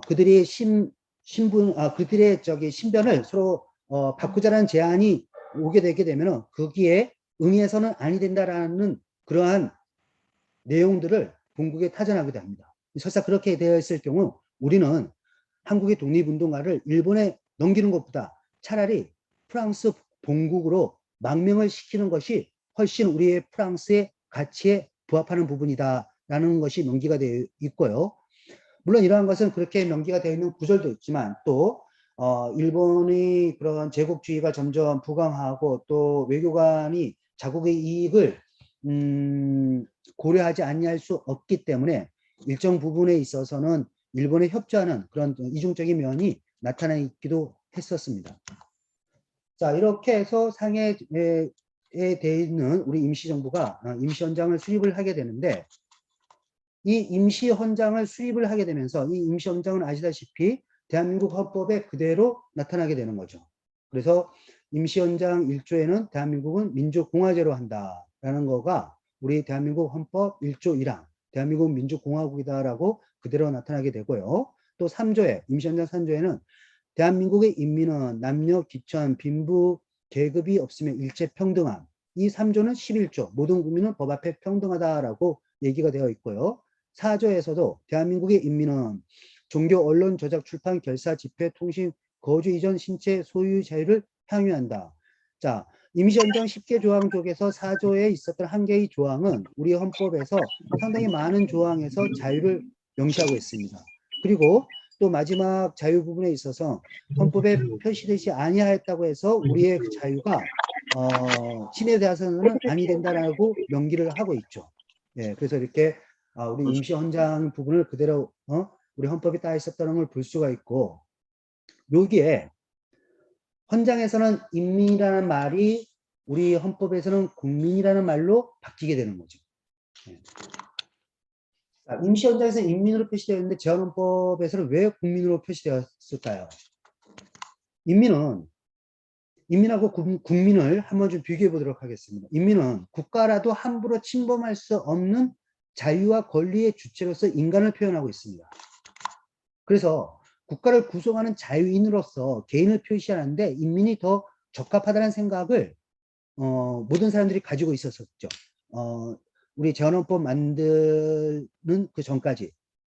그들의 그들의 신변을 서로 바꾸자는 제안이 오게 되게 되면은 거기에 응해서는 아니 된다라는 그러한 내용들을 본국에 타전하게 됩니다. 설사 그렇게 되어 있을 경우 우리는 한국의 독립운동가를 일본에 넘기는 것보다 차라리 프랑스 본국으로 망명을 시키는 것이 훨씬 우리의 프랑스의 가치에 부합하는 부분이다라는 것이 명기가 되어 있고요. 물론 이러한 것은 그렇게 명기가 되어 있는 구절도 있지만 또 일본의 그런 제국주의가 점점 부강하고 또 외교관이 자국의 이익을 고려하지 아니할 수 없기 때문에 일정 부분에 있어서는 일본에 협조하는 그런 이중적인 면이 나타나 있기도 했었습니다. 자, 이렇게 해서 상해에 되어 있는 우리 임시정부가 임시헌장을 수립을 하게 되는데 이 임시헌장을 수립을 하게 되면서 이 임시헌장은 아시다시피 대한민국 헌법에 그대로 나타나게 되는 거죠. 그래서 임시헌장 1조에는 대한민국은 민주공화제로 한다라는 거가 우리 대한민국 헌법 1조 1항 대한민국 민주공화국이다라고 그대로 나타나게 되고요. 또 3조에 임시헌장 3조에는 대한민국의 인민은 남녀, 기천, 빈부, 계급이 없으면 일체평등함. 이 3조는 11조 모든 국민은 법 앞에 평등하다라고 얘기가 되어 있고요. 4조에서도 대한민국의 인민은 종교, 언론, 저작, 출판, 결사, 집회, 통신, 거주 이전 신체 소유 자유를 향유한다. 자, 임시헌장 10개 조항 쪽에서 4조에 있었던 한 개의 조항은 우리 헌법에서 상당히 많은 조항에서 자유를 명시하고 있습니다. 그리고 또 마지막 자유 부분에 있어서 헌법에 표시되지 아니하였다고 해서 우리의 그 자유가 침해되어서는 아니 된다라고 명기를 하고 있죠. 예, 그래서 이렇게 우리 임시헌장 부분을 그대로 우리 헌법에 따라 있었다는 걸 볼 수가 있고 여기에 헌장에서는 인민이라는 말이 우리 헌법에서는 국민이라는 말로 바뀌게 되는 거죠. 예. 임시헌장에서 인민으로 표시되어 있는데 제헌헌법에서는 왜 국민으로 표시되었을까요? 인민하고 국민을 한번 좀 비교해 보도록 하겠습니다. 인민은 국가라도 함부로 침범할 수 없는 자유와 권리의 주체로서 인간을 표현하고 있습니다. 그래서 국가를 구성하는 자유인으로서 개인을 표시하는데 인민이 더 적합하다는 생각을 모든 사람들이 가지고 있었었죠. 우리 재헌헌법 만드는 그 전까지.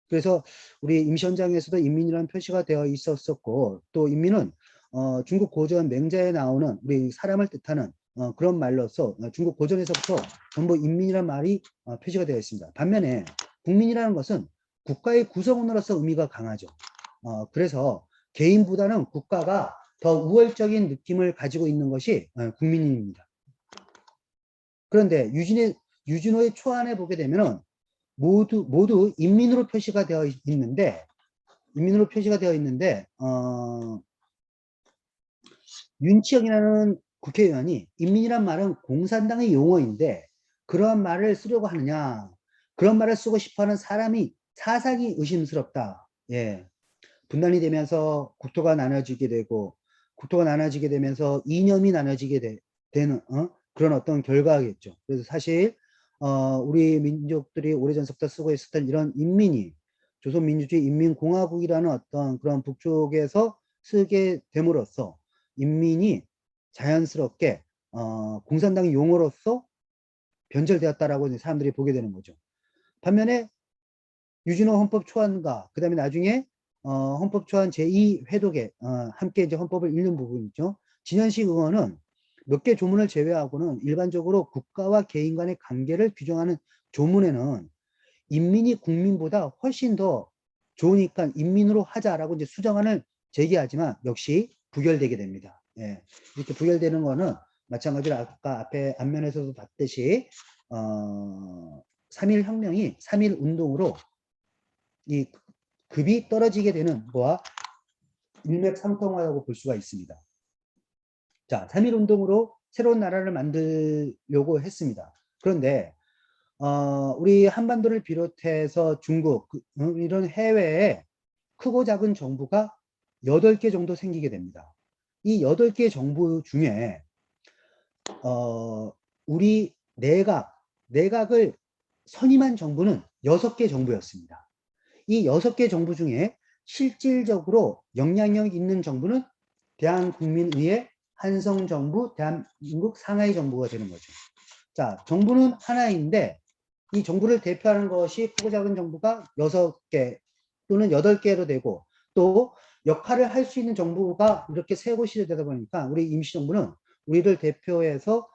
그래서 우리 임시헌장에서도 인민이라는 표시가 되어 있었었고, 또 인민은 중국 고전 맹자에 나오는 우리 사람을 뜻하는 그런 말로서 중국 고전에서부터 전부 인민이라는 말이 표시가 되어 있습니다. 반면에 국민이라는 것은 국가의 구성원으로서 의미가 강하죠. 그래서 개인보다는 국가가 더 우월적인 느낌을 가지고 있는 것이 국민입니다. 그런데 유진호의 초안에 보게 되면은 모두 인민으로 표시가 되어 있는데, 윤치영이라는 국회의원이 인민이란 말은 공산당의 용어인데 그러한 말을 쓰려고 하느냐, 그런 말을 쓰고 싶어하는 사상이 의심스럽다. 예. 분단이 되면서 국토가 나눠지게 되면서 이념이 나눠지게 되는 그런 어떤 결과겠죠. 그래서 사실 우리 민족들이 오래전부터 쓰고 있었던 이런 인민이 조선민주주의 인민공화국이라는 어떤 그런 북쪽에서 쓰게 됨으로써 인민이 자연스럽게 공산당 용어로서 변절되었다라고 사람들이 보게 되는 거죠. 반면에 유진호 헌법 초안과 그 다음에 나중에 헌법 초안 제2회독에 함께 이제 헌법을 읽는 부분이죠. 진현식 의원은 몇 개 조문을 제외하고는 일반적으로 국가와 개인 간의 관계를 규정하는 조문에는 인민이 국민보다 훨씬 더 좋으니까 인민으로 하자라고 이제 수정안을 제기하지만 역시 부결되게 됩니다. 예. 이렇게 부결되는 거는 마찬가지로 아까 앞에 앞면에서도 봤듯이 3.1 혁명이 3.1 운동으로 이 급이 떨어지게 되는 거와 일맥상통하다고 볼 수가 있습니다. 자, 3.1 운동으로 새로운 나라를 만들려고 했습니다. 그런데 우리 한반도를 비롯해서 중국 이런 해외에 크고 작은 정부가 8개 정도 생기게 됩니다. 이 8개 정부 중에 우리 내각을 선임한 정부는 6개 정부였습니다. 이 6개 정부 중에 실질적으로 영향력 있는 정부는 대한국민의회, 한성정부, 대한민국 상하이 정부가 되는 거죠. 자, 정부는 하나인데 이 정부를 대표하는 것이 크고 작은 정부가 6개 또는 8개로 되고 또 역할을 할 수 있는 정부가 이렇게 세 곳이 되다 보니까 우리 임시정부는 우리를 대표해서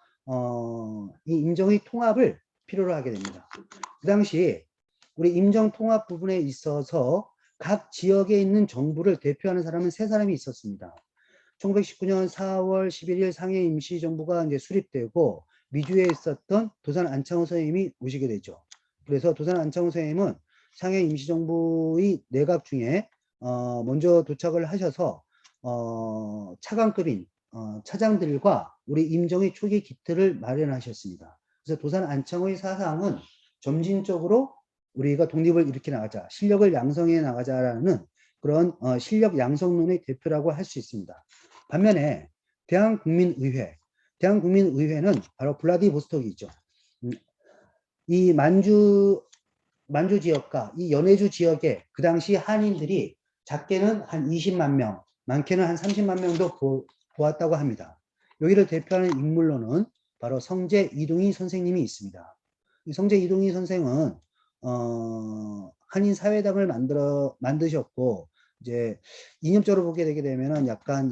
이 임정의 통합을 필요로 하게 됩니다. 그 당시 우리 임정 통합 부분에 있어서 각 지역에 있는 정부를 대표하는 사람은 3사람이 있었습니다. 1919년 4월 11일 상해 임시정부가 이제 수립되고 미주에 있었던 도산 안창호 선생님이 오시게 되죠. 그래서 도산 안창호 선생님은 상해 임시정부의 내각 중에 먼저 도착을 하셔서 차관급인 차장들과 우리 임정의 초기 기틀을 마련하셨습니다. 그래서 도산 안창호의 사상은 점진적으로 우리가 독립을 일으켜 나가자, 실력을 양성해 나가자라는 그런 실력 양성론의 대표라고 할 수 있습니다. 반면에 대한국민의회는 바로 블라디보스톡이죠. 이 만주 지역과 이 연해주 지역에 그 당시 한인들이 작게는 한 20만 명, 많게는 한 30만 명도 보았다고 합니다. 여기를 대표하는 인물로는 바로 성제 이동희 선생님이 있습니다. 이 성제 이동희 선생은 한인 사회당을 만드셨고 이제 이념적으로 보게 되게 되면은 약간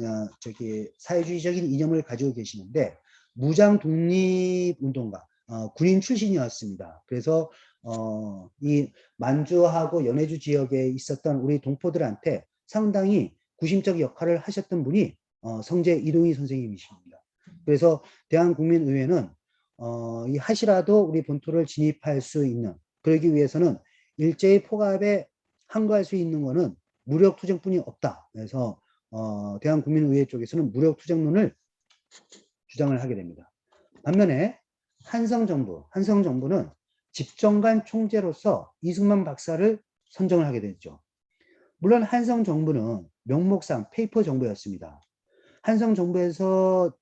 사회주의적인 이념을 가지고 계시는데 무장 독립 운동가 군인 출신이었습니다. 그래서 이 만주하고 연해주 지역에 있었던 우리 동포들한테 상당히 구심적 역할을 하셨던 분이 성제 이동희 선생님이십니다. 그래서 대한국민의회는 이 하시라도 우리 본토를 진입할 수 있는, 그러기 위해서는 일제히 포갑에 항거할 수 있는 것은 무력투쟁뿐이 없다. 그래서 대한국민의회 쪽에서는 무력투쟁론을 주장을 하게 됩니다. 반면에 한성정부는 집정관 총재로서 이승만 박사를 선정을 하게 됐죠. 물론 한성정부는 명목상 페이퍼 정부였습니다. 한성정부에서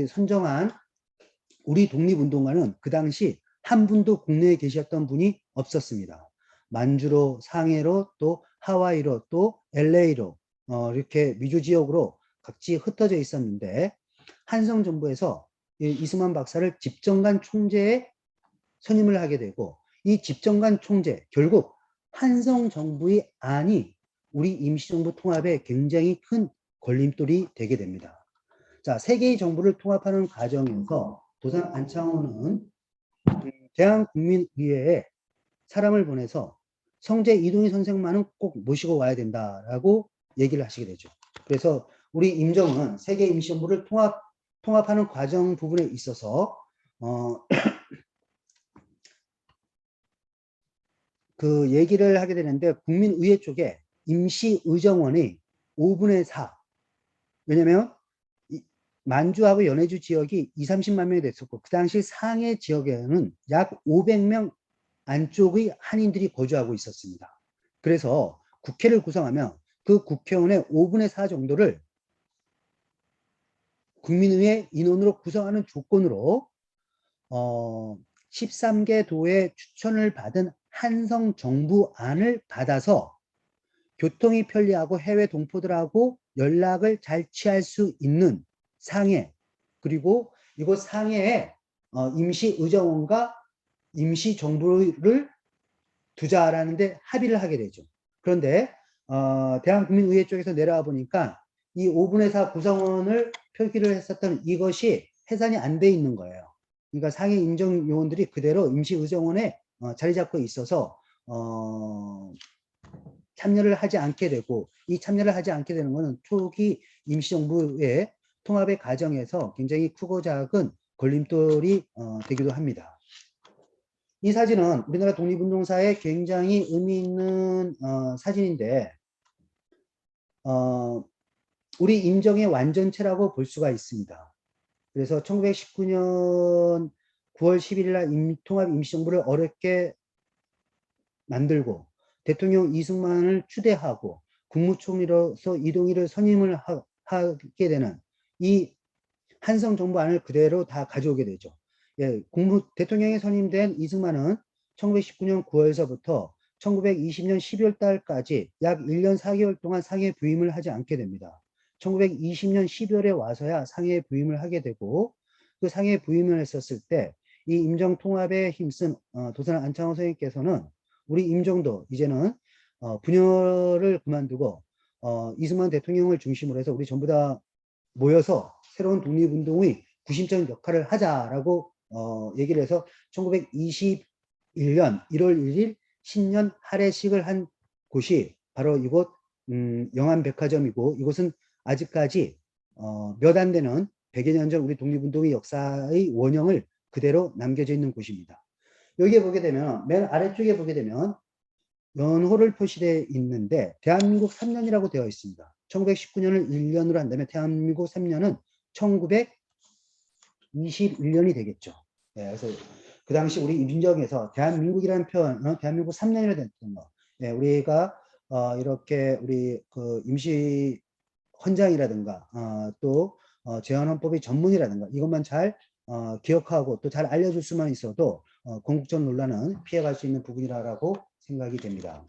선정한 우리 독립운동가는 그 당시 한 분도 국내에 계셨던 분이 없었습니다. 만주로, 상해로, 또 하와이로, 또 LA로 이렇게 미주 지역으로 각지 흩어져 있었는데 한성정부에서 이승만 박사를 집정관 총재에 선임을 하게 되고 이 집정관 총재 결국 한성정부의 안이 우리 임시정부 통합에 굉장히 큰 걸림돌이 되게 됩니다. 자, 세 개의 정부를 통합하는 과정에서 도산 안창호는 대한국민의회에 사람을 보내서 성제 이동희 선생만은 꼭 모시고 와야 된다라고 얘기를 하시게 되죠. 그래서 우리 임정은 세계 임시정부를 통합하는 과정 부분에 있어서 그 얘기를 하게 되는데 국민의회 쪽에 임시의정원이 5분의 4. 왜냐면 만주하고 연해주 지역이 20-30만 명이 됐었고 그 당시 상해 지역에는 약 500명 안쪽의 한인들이 거주하고 있었습니다. 그래서 국회를 구성하면 그 국회의원의 5분의 4 정도를 국민의회 인원으로 구성하는 조건으로 13개 도의 추천을 받은 한성 정부안을 받아서 교통이 편리하고 해외 동포들하고 연락을 잘 취할 수 있는 상해, 그리고 이곳 상해에 임시의정원과 임시정부를 두자라는데 합의를 하게 되죠. 그런데 대한국민의회 쪽에서 내려와 보니까 이 5분의 4 구성원을 표기를 했었던 이것이 해산이 안 돼 있는 거예요. 그러니까 상해 임정요원들이 그대로 임시의정원에 자리 잡고 있어서 참여를 하지 않게 되고, 이 참여를 하지 않게 되는 것은 초기 임시정부의 통합의 과정에서 굉장히 크고 작은 걸림돌이 되기도 합니다. 이 사진은 우리나라 독립운동사에 굉장히 의미 있는 사진인데 우리 임정의 완전체라고 볼 수가 있습니다. 그래서 1919년 9월 11일 날 통합 임시정부를 어렵게 만들고 대통령 이승만을 추대하고 국무총리로서 이동희를 선임을 하게 되는 이 한성정부안을 그대로 다 가져오게 되죠. 예, 대통령에 선임된 이승만은 1919년 9월서부터 1920년 12월 달까지 약 1년 4개월 동안 상해 부임을 하지 않게 됩니다. 1920년 12월에 와서야 상해 부임을 하게 되고, 그 상해 부임을 했었을 때 이 임정통합에 힘쓴 도산 안창호 선생님께서는 우리 임정도 이제는 분열을 그만두고 이승만 대통령을 중심으로 해서 우리 전부 다 모여서 새로운 독립운동의 구심적인 역할을 하자라고 얘기를 해서 1921년 1월 1일 신년 할애식을 한 곳이 바로 이곳 영암백화점이고, 이곳은 아직까지 몇 안 되는 100여 년 전 우리 독립운동의 역사의 원형을 그대로 남겨져 있는 곳입니다. 여기에 보게 되면 맨 아래쪽에 보게 되면 연호를 표시되어 있는데 대한민국 3년이라고 되어 있습니다. 1919년을 1년으로 한다면 대한민국 3년은 1921년이 되겠죠. 네, 그래서 그 당시 우리 임정에서 대한민국이라는 표현, 대한민국 3년이라 됐던 거. 네, 우리가 이렇게 우리 그 임시 헌장이라든가 또 제헌헌법의 전문이라든가 이것만 잘 기억하고 또 잘 알려줄 수만 있어도 건국적 논란은 피해갈 수 있는 부분이라고 생각이 됩니다.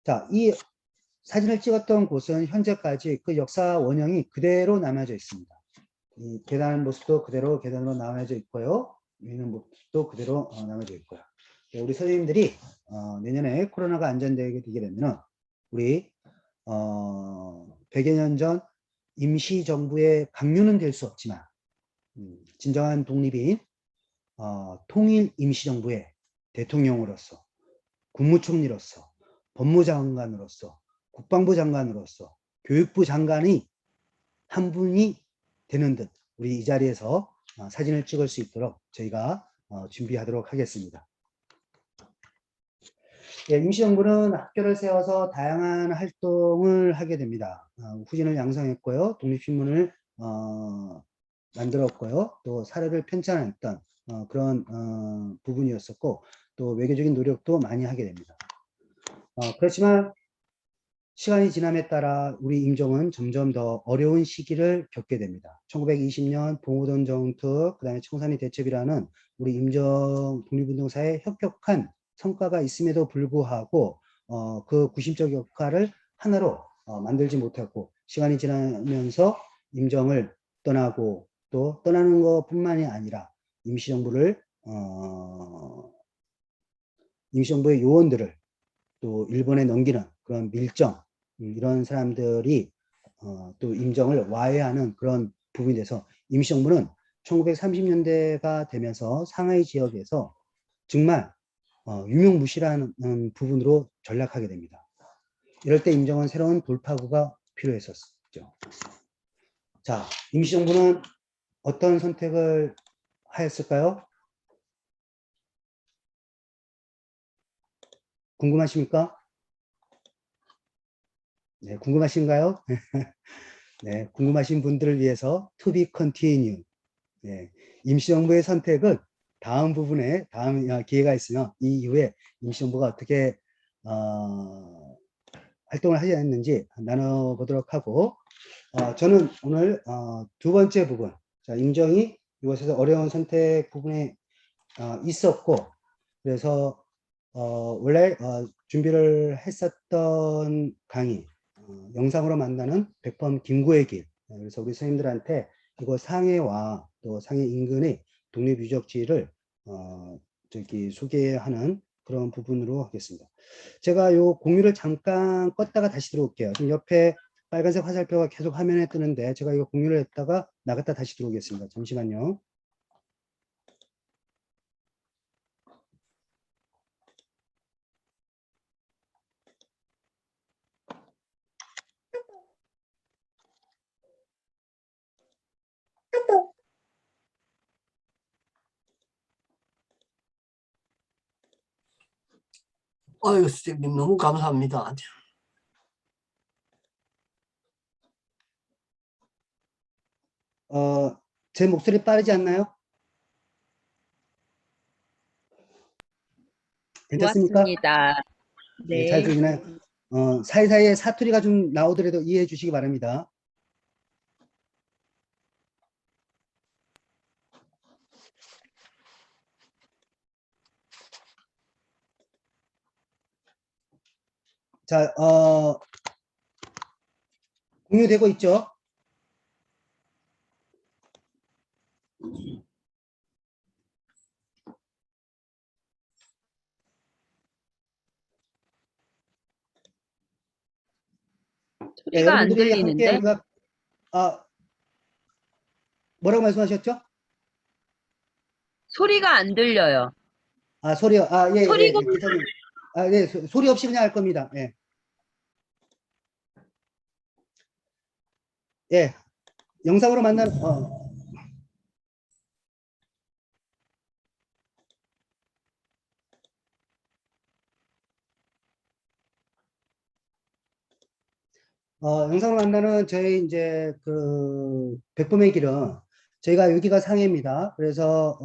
자, 이 사진을 찍었던 곳은 현재까지 그 역사 원형이 그대로 남아져 있습니다. 이 계단 모습도 그대로 계단으로 남아져 있고요. 있는 모습도 그대로 남아져 있고요. 우리 선생님들이 내년에 코로나가 안전되게 되게 되면 우리 100여 년 전 임시정부의 강요는 될 수 없지만 진정한 독립인 통일 임시정부의 대통령으로서, 국무총리로서, 법무장관으로서, 국방부 장관으로서, 교육부 장관이 한 분이 되는 듯 우리 이 자리에서 사진을 찍을 수 있도록 저희가 준비하도록 하겠습니다. 예, 임시정부는 학교를 세워서 다양한 활동을 하게 됩니다. 후진을 양성했고요. 독립신문을 만들었고요. 또 사례를 편찬했던 그런 부분이었었고, 또 외교적인 노력도 많이 하게 됩니다. 그렇지만 시간이 지남에 따라 우리 임종은 점점 더 어려운 시기를 겪게 됩니다. 1920년 봉오동 정투, 그다음에 청산리 대첩이라는 우리 임종 독립운동사의 혁혁한 성과가 있음에도 불구하고 그 구심적 역할을 하나로 만들지 못했고, 시간이 지나면서 임정을 떠나고 또 떠나는 것뿐만이 아니라 임시정부를 임시정부의 요원들을 또 일본에 넘기는 그런 밀정, 이런 사람들이 또 임정을 와해하는 그런 부분이 돼서 임시정부는 1930년대가 되면서 상하이 지역에서 정말 유명무실한 부분으로 전락하게 됩니다. 이럴 때 임정은 새로운 돌파구가 필요했었죠. 자, 임시정부는 어떤 선택을 하였을까요? 궁금하십니까? 네, 궁금하신가요? 네, 궁금하신 분들을 위해서 to be continue. 네, 임시정부의 선택은 다음 부분에 다음 기회가 있으면 이 이후에 임시정부가 어떻게 활동을 하지 않는지 나눠보도록 하고, 저는 오늘 두 번째 부분, 자, 임정이 이곳에서 어려운 선택 부분에 있었고, 그래서 원래 준비를 했었던 강의, 영상으로 만나는 백범 김구의 길. 그래서 우리 선생님들한테 이거 상해와 또 상해 인근의 독립유적지를 저기 소개하는 그런 부분으로 하겠습니다. 제가 요 공유를 잠깐 껐다가 다시 들어올게요. 지금 옆에 빨간색 화살표가 계속 화면에 뜨는데 제가 이거 공유를 했다가 나갔다 다시 들어오겠습니다. 잠시만요. 아유, 선생님 너무 감사합니다. 제 목소리 빠르지 않나요? 괜찮습니까? 고맙습니다. 네, 잘 네. 들리나요? 사이사이에 사투리가 좀 나오더라도 이해해 주시기 바랍니다. 자, 공유되고 있죠? 네, 소리가 안 여러분들이 함께 들리는데? 우리가 뭐라고 말씀하셨죠? 소리가 안 들려요. 소리요. 예, 예, 소리가 예, 기사님. 네, 소리 없이 그냥 할 겁니다. 예. 예, 영상으로 만난, 영상으로 만나는 저희 이제 그 백범의 길은 저희가 여기가 상해입니다. 그래서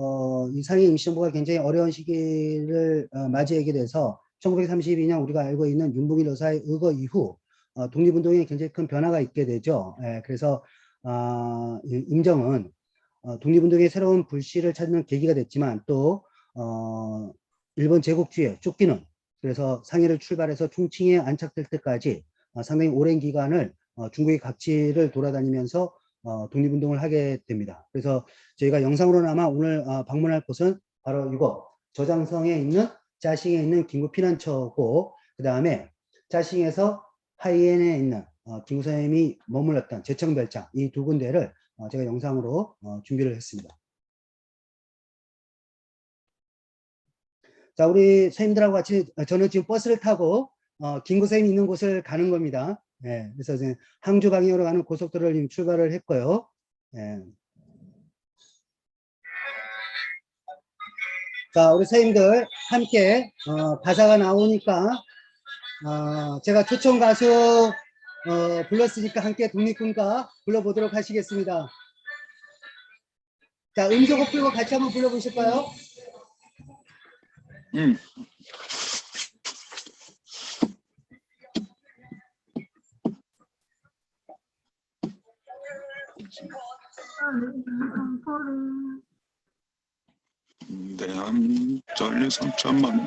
이 상해 임시정부가 굉장히 어려운 시기를 맞이하게 돼서 1932년 우리가 알고 있는 윤봉길 여사의 의거 이후 독립운동에 굉장히 큰 변화가 있게 되죠. 예, 그래서 임정은 독립운동의 새로운 불씨를 찾는 계기가 됐지만 또 일본 제국주의에 쫓기는, 그래서 상해를 출발해서 충칭에 안착될 때까지 상당히 오랜 기간을 중국의 각지를 돌아다니면서 독립운동을 하게 됩니다. 그래서 저희가 영상으로나마 오늘 방문할 곳은 바로 이곳 저장성에 있는 짜싱에 있는 김구 피난처고, 그 다음에 짜싱에서 하이엔에 있는 김구 선생님이 머물렀던 제청별장, 이 두 군데를 제가 영상으로 준비를 했습니다. 자, 우리 선생님들하고 같이 저는 지금 버스를 타고 김구 선생님이 있는 곳을 가는 겁니다. 예, 그래서 이제 항주 방향으로 가는 고속도로를 지금 출발을 했고요. 예. 자, 우리 선생님들 함께 가사가 나오니까 제가 초청 가수 불렀으니까 함께 독립군가 불러보도록 하시겠습니다. 자, 음소거 풀고 같이 한번 불러보실까요? 대한 전리 3천만 원.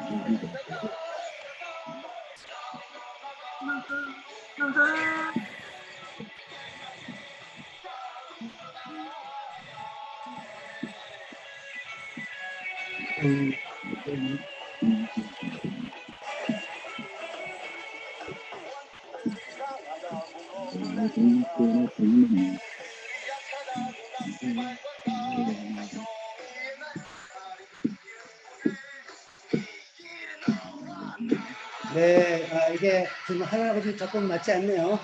네, 이게 지금 하나하고 좀 조금 맞지 않네요.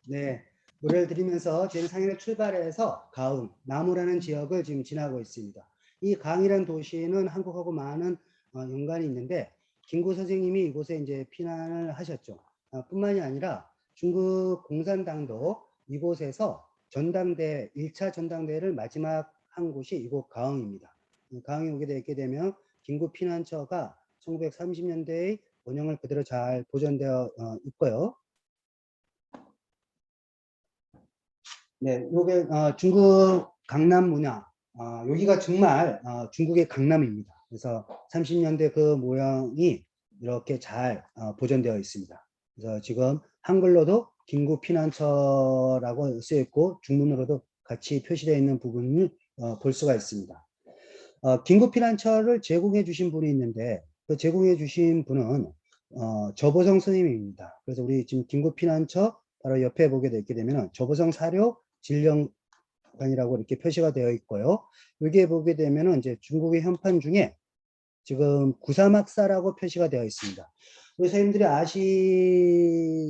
네, 노래를 들으면서 저희는 상해를 출발해서 가흥, 나무라는 지역을 지금 지나고 있습니다. 이 가흥이라는 도시는 한국하고 많은 연관이 있는데 김구 선생님이 이곳에 이제 피난을 하셨죠. 뿐만이 아니라 중국 공산당도 이곳에서 전당대 1차 전당대회를 마지막 한 곳이 이곳 가흥입니다. 가흥에 오게 되면 김구 피난처가 1930년대의 원형을 그대로 잘 보존되어 있고요. 네, 요게 중국 강남 문화, 여기가 정말 중국의 강남입니다. 그래서 30년대 그 모형이 이렇게 잘 보존되어 있습니다. 그래서 지금 한글로도 김구 피난처라고 쓰여 있고 중문으로도 같이 표시되어 있는 부분을 볼 수가 있습니다. 김구 피난처를 제공해 주신 분이 있는데 그 제공해 주신 분은 저보성 스님입니다. 그래서 우리 지금 김구 피난처 바로 옆에 보게 되면 저보성 사료 진령관이라고 이렇게 표시가 되어 있고요. 여기에 보게 되면은 이제 중국의 현판 중에 지금 구사막사라고 표시가 되어 있습니다. 우리 선생님들이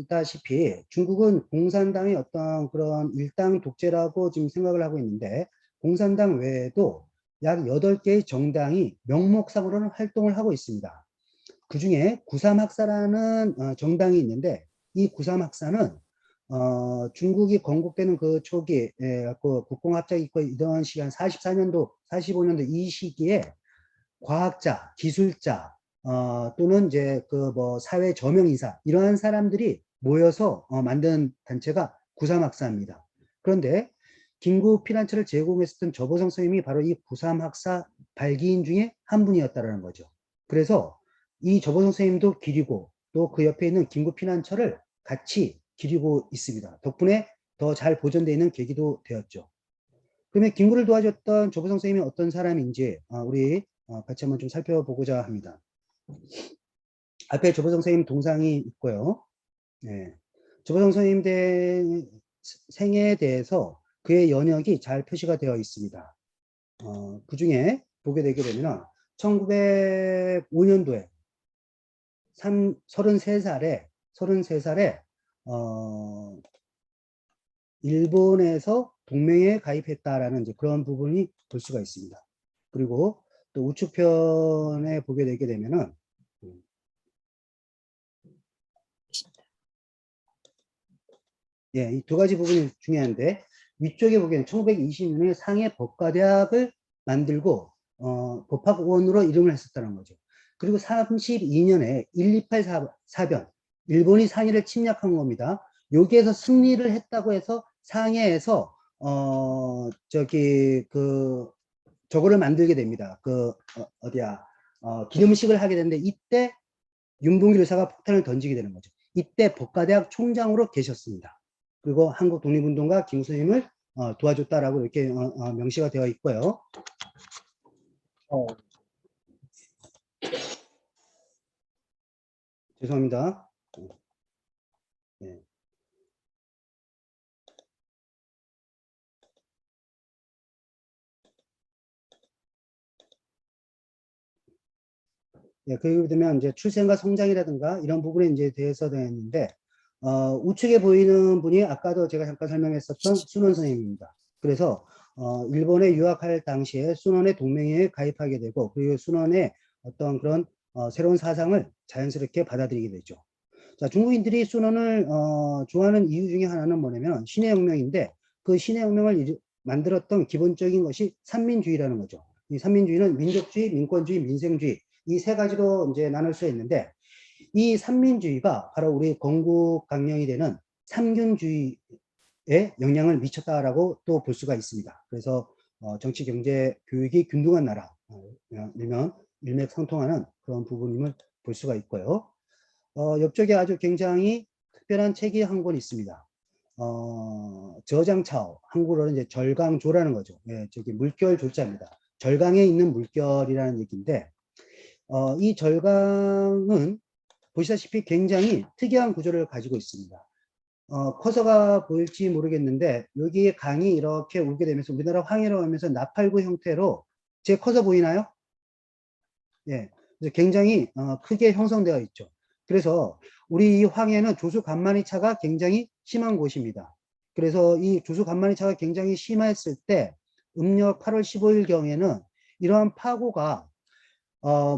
아시다시피 중국은 공산당의 어떤 그런 일당 독재라고 지금 생각을 하고 있는데 공산당 외에도 약 8개의 정당이 명목상으로는 활동을 하고 있습니다. 그 중에 구삼학사라는 정당이 있는데 이 구삼학사는 중국이 건국되는 그 초기 그 국공합작이 있고 이런 시간 44년도 45년도 이 시기에 과학자, 기술자 또는 이제 그 뭐 사회 저명인사 이러한 사람들이 모여서 만든 단체가 구삼학사입니다. 그런데 김구 피난처를 제공했었던 저보성 선생님이 바로 이 구삼학사 발기인 중에 한 분이었다는 거죠. 그래서 이 저보성 선생님도 기리고 또 그 옆에 있는 김구 피난처를 같이 기리고 있습니다. 덕분에 더 잘 보존되어 있는 계기도 되었죠. 그러면 김구를 도와줬던 저보성 선생님이 어떤 사람인지 우리 같이 한번 좀 살펴보고자 합니다. 앞에 저보성 선생님 동상이 있고요. 네. 저보성 선생님 생애에 대해서 그의 연역이 잘 표시가 되어 있습니다. 그 중에 보게 되게 되면 1905년도에 33살에 일본에서 동맹에 가입했다라는 이제 그런 부분이 볼 수가 있습니다. 그리고 또 우측편에 보게 되게 되면은 예, 이 두 가지 부분이 중요한데 위쪽에 보기에는 1920년에 상해 법과대학을 만들고 법학원으로 이름을 했었다는 거죠. 그리고 32년에 128 사변 일본이 상해를 침략한 겁니다. 여기에서 승리를 했다고 해서 상해에서 저거를 만들게 됩니다. 기념식을 하게 되는데 이때 윤봉길 의사가 폭탄을 던지게 되는 거죠. 이때 법과대학 총장으로 계셨습니다. 그리고 한국 독립운동가 김구 선생님을 도와줬다라고 이렇게 명시가 되어 있고요. 죄송합니다. 네. 예, 그리고 되면 이제 출생과 성장이라든가 이런 부분에 이제 대해서 되었는데 우측에 보이는 분이 아까도 제가 잠깐 설명했었던 순원 선생님입니다. 그래서 일본에 유학할 당시에 순원의 동맹회에 가입하게 되고 그리고 순원의 어떤 그런 새로운 사상을 자연스럽게 받아들이게 되죠. 자, 중국인들이 순원을 좋아하는 이유 중에 하나는 뭐냐면 신의 혁명인데 그 신의 혁명을 만들었던 기본적인 것이 삼민주의라는 거죠. 이 삼민주의는 민족주의, 민권주의, 민생주의 이 세 가지로 이제 나눌 수 있는데 이 삼민주의가 바로 우리 건국 강령이 되는 삼균주의 영향을 미쳤다라고 또 볼 수가 있습니다. 그래서 정치, 경제, 교육이 균등한 나라, 일명 일맥상통하는 그런 부분임을 볼 수가 있고요. 옆쪽에 아주 굉장히 특별한 책이 한 권 있습니다. 저장차오, 한국어로는 이제 절강조라는 거죠. 예, 저기 물결 조자입니다. 절강에 있는 물결이라는 얘기인데, 이 절강은 보시다시피 굉장히 특이한 구조를 가지고 있습니다. 커서가 보일지 모르겠는데, 여기에 강이 이렇게 오게 되면서 우리나라 황해로 하면서 나팔구 형태로, 제 커서 보이나요? 예, 그래서 굉장히 크게 형성되어 있죠. 그래서 우리 이 황해는 조수 간만이 차가 굉장히 심한 곳입니다. 그래서 이 조수 간만이 차가 굉장히 심했을 때 음력 8월 15일 경에는 이러한 파고가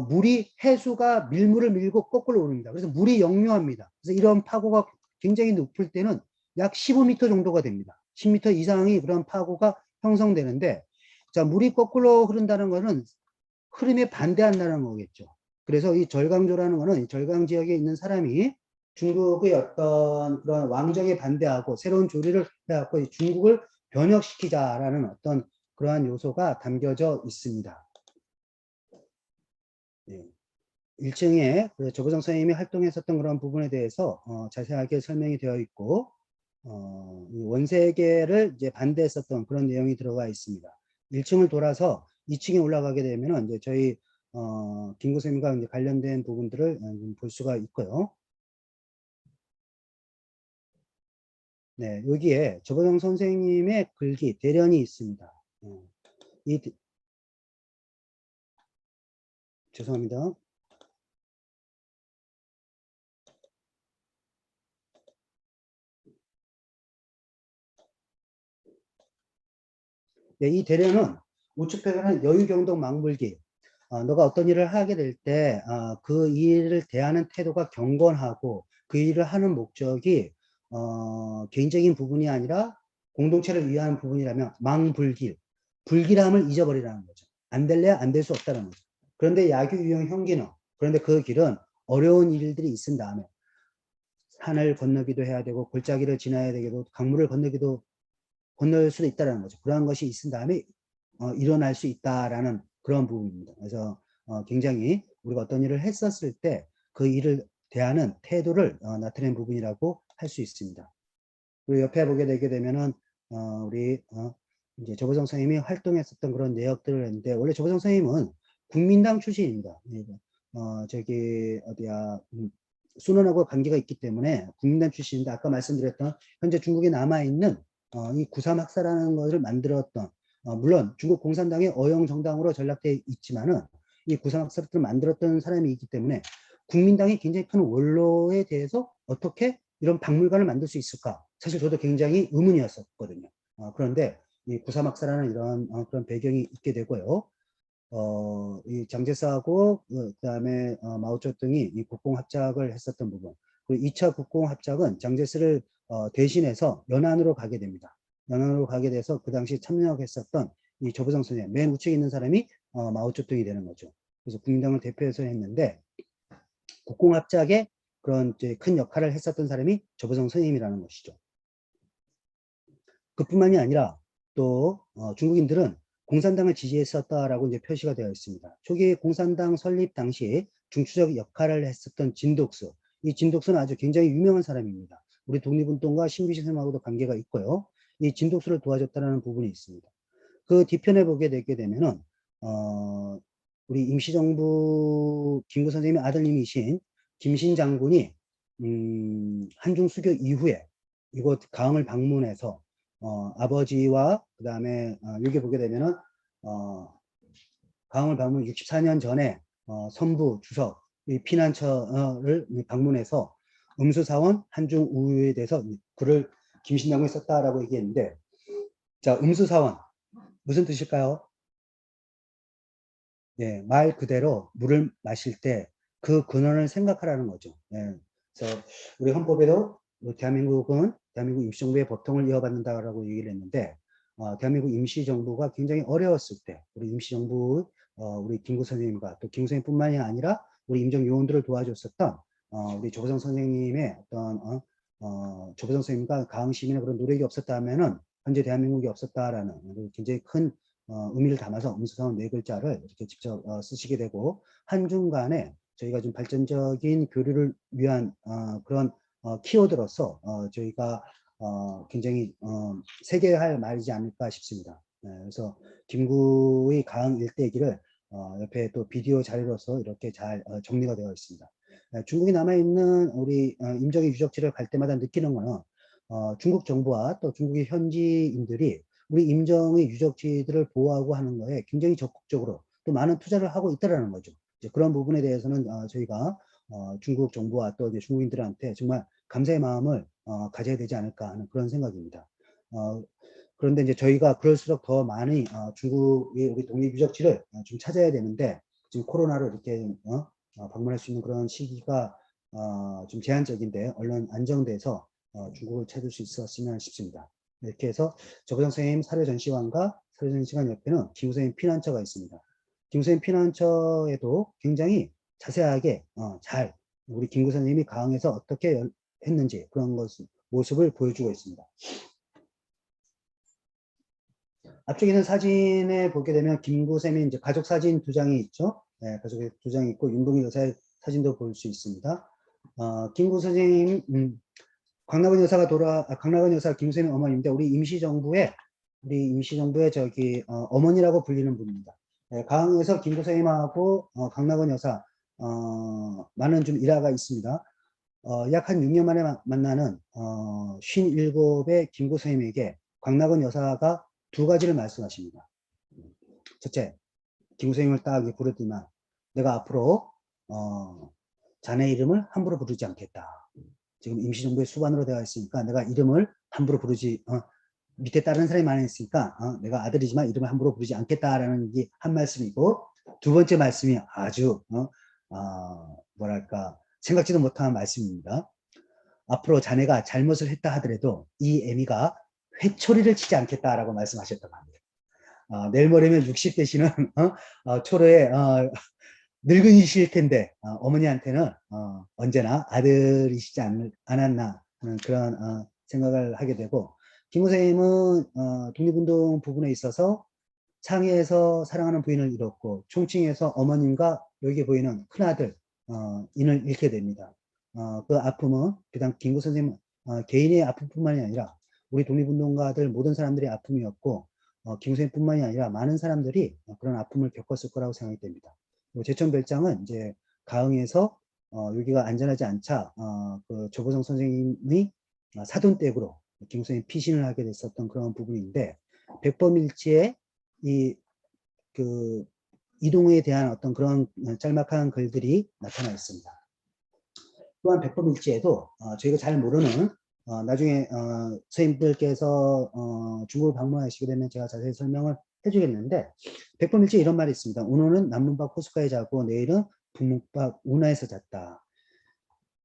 물이 해수가 밀물을 밀고 거꾸로 오릅니다. 그래서 물이 역류합니다. 그래서 이런 파고가 굉장히 높을 때는 약 15m 정도가 됩니다. 10m 이상이 그런 파고가 형성되는데, 자, 물이 거꾸로 흐른다는 것은 흐름에 반대한다는 거겠죠. 그래서 이 절강조라는 거는 절강 지역에 있는 사람이 중국의 어떤 그런 왕정에 반대하고 새로운 조리를 해갖고 중국을 변혁시키자라는 어떤 그러한 요소가 담겨져 있습니다. 예. 1층에 조보성 선생님이 활동했었던 그런 부분에 대해서 자세하게 설명이 되어 있고, 원세계를 이제 반대했었던 그런 내용이 들어가 있습니다. 1층을 돌아서 2층에 올라가게 되면 이제 저희 김구 선생님과 이제 관련된 부분들을 볼 수가 있고요. 네, 여기에 조보성 선생님의 글귀 대련이 있습니다. 죄송합니다. 네, 이 대련은 우측편에는 여유경동 망불기. 너가 어떤 일을 하게 될 때 그 일을 대하는 태도가 경건하고 그 일을 하는 목적이 개인적인 부분이 아니라 공동체를 위한 부분이라면 망불길, 불길함을 잊어버리라는 거죠. 안 될래야 안 될 수 없다는 거죠. 그런데 야규 유형 형기너, 그런데 그 길은 어려운 일들이 있은 다음에 산을 건너기도 해야 되고 골짜기를 지나야 되고 강물을 건널 수도 있다는 거죠. 그러한 것이 있은 다음에 일어날 수 있다라는 그런 부분입니다. 그래서 굉장히 우리가 어떤 일을 했었을 때 그 일을 대하는 태도를 나타낸 부분이라고 할 수 있습니다. 그리고 옆에 보게 되게 되면은 우리 이제 조보성 선생님이 활동했었던 그런 내역들을 했는데, 원래 조보성 선생님은 국민당 출신입니다. 저기 어디야 순원하고 관계가 있기 때문에 국민당 출신인데, 아까 말씀드렸던 현재 중국에 남아 있는 이 구삼학사라는 것을 만들었던, 물론 중국 공산당의 어용 정당으로 전락되어 있지만은 이 구삼학사를 만들었던 사람이 있기 때문에 국민당이 굉장히 큰 원로에 대해서 어떻게 이런 박물관을 만들 수 있을까? 사실 저도 굉장히 의문이었었거든요. 그런데 이 구삼학사라는 이런 그런 배경이 있게 되고요. 이 장제스하고 그다음에 마오쩌둥이 이 국공합작을 했었던 부분. 그리고 2차 국공합작은 장제스를 대신해서 연안으로 가게 됩니다. 연안으로 가게 돼서 그 당시 참여했었던 이 조보성 선생, 맨 우측에 있는 사람이 마오쩌둥이 되는 거죠. 그래서 국민당을 대표해서 했는데, 국공합작에 그런 이제 큰 역할을 했었던 사람이 조보성 선생님이라는 것이죠. 그뿐만이 아니라 또 중국인들은 공산당을 지지했었다라고 이제 표시가 되어 있습니다. 초기 공산당 설립 당시 중추적 역할을 했었던 진독수, 이 진독수는 아주 굉장히 유명한 사람입니다. 우리 독립운동가 신비신 선생님하고도 관계가 있고요. 이 진독수를 도와줬다는 부분이 있습니다. 그 뒤편에 보게 되게 되면은 우리 임시정부 김구 선생님의 아들님이신 김신 장군이 한중 수교 이후에 이곳 가흥을 방문해서 아버지와 그 다음에 여기 보게 되면은 가흥을 방문 64년 전에 선부 주석 피난처를 방문해서 음수사원 한중 우유에 대해서 글을 김신 장군이 썼다라고 얘기했는데, 자, 음수사원 무슨 뜻일까요? 예, 말 그대로 물을 마실 때 그 근원을 생각하라는 거죠. 예, 그래서 우리 헌법에도 대한민국은 대한민국 임시정부의 법통을 이어받는다라고 얘기를 했는데, 대한민국 임시정부가 굉장히 어려웠을 때 우리 임시정부 우리 김구 선생님과 또 김구 선생님뿐만이 아니라 우리 임정 요원들을 도와줬었던 우리 조보성 선생님의 어떤 조보성 선생님과 가흥 시민의 그런 노력이 없었다면은 현재 대한민국이 없었다라는 굉장히 큰 의미를 담아서 음수사원 네 글자를 이렇게 직접 쓰시게 되고 한중간에 저희가 좀 발전적인 교류를 위한 그런 키워드로서 저희가 굉장히 세계화할 말이지 않을까 싶습니다. 네, 그래서 김구의 가흥 일대기를 옆에 또 비디오 자료로서 이렇게 잘 정리가 되어 있습니다. 네, 중국에 남아있는 우리 임정의 유적지를 갈 때마다 느끼는 거는 중국 정부와 또 중국의 현지인들이 우리 임정의 유적지들을 보호하고 하는 거에 굉장히 적극적으로 또 많은 투자를 하고 있다는 거죠. 이제 그런 부분에 대해서는 저희가 중국 정부와 또 이제 중국인들한테 정말 감사의 마음을 가져야 되지 않을까 하는 그런 생각입니다. 그런데 이제 저희가 그럴수록 더 많이 중국의 우리 독립 유적지를 좀 찾아야 되는데 지금 코로나로 이렇게 방문할 수 있는 그런 시기가 좀 제한적인데 얼른 안정돼서 중국을 찾을 수 있었으면 싶습니다. 이렇게 해서 조보성 선생님 사료 전시관과 사료 전시관 옆에는 김구 선생님 피난처가 있습니다. 김구 선생님 피난처에도 굉장히 자세하게 잘 우리 김구 선생님이 가흥에서 어떻게 했는지 그런 모습을 보여주고 있습니다. 앞쪽에 있는 사진에 보게 되면 김구 쌤이 이제 가족 사진 두 장이 있죠. 네, 가족의 두 장이 있고 윤동희 여사의 사진도 볼 수 있습니다. 김구 선생님, 강락원 여사 김구 쌤의 어머니인데 우리 임시정부의 저기 어머니라고 불리는 분입니다. 네, 가흥에서 김구 선생님하고 강락원 여사 많은 좀 일화가 있습니다. 약 한 6년 만에 만나는 57의 김구 선생님에게 강락원 여사가 두 가지를 말씀하십니다. 첫째, 김구 선생님을 딱 부르더니만 내가 앞으로 자네 이름을 함부로 부르지 않겠다. 지금 임시정부의 수반으로 되어 있으니까 내가 이름을 함부로 부르지 밑에 다른 사람이 많이 있으니까 내가 아들이지만 이름을 함부로 부르지 않겠다라는 게 한 말씀이고 두 번째 말씀이 아주 뭐랄까 생각지도 못한 말씀입니다. 앞으로 자네가 잘못을 했다 하더라도 이 애미가 회초리를 치지 않겠다라고 말씀하셨다고 합니다. 내일 모레면 60대시는 초로에 늙은이실 텐데 어머니한테는 언제나 아들이시지 않았나 하는 그런 생각을 하게 되고 김구 선생님은 독립운동 부분에 있어서 창의에서 사랑하는 부인을 잃었고 총칭에서 어머님과 여기 보이는 큰아들 인을 잃게 됩니다. 그 아픔은 비단 김구 선생님 개인의 아픔뿐만이 아니라 우리 독립운동가들 모든 사람들의 아픔이었고 김구 선생님뿐만이 아니라 많은 사람들이 그런 아픔을 겪었을 거라고 생각이 됩니다. 제천별장은 이제 가흥에서 여기가 안전하지 않자 그 조보성 선생님이 사돈댁으로 김구 선생님 피신을 하게 됐었던 그런 부분인데 백범일지에 그 이동에 대한 어떤 그런 짤막한 글들이 나타나 있습니다. 또한 백범일지에도 저희가 잘 모르는 나중에 선생님들께서 중국을 방문하시게 되면 제가 자세히 설명을 해주겠는데 백범일지에 이런 말이 있습니다. 오늘은 남문박 호숫가에 자고 내일은 북문박 운하에서 잤다.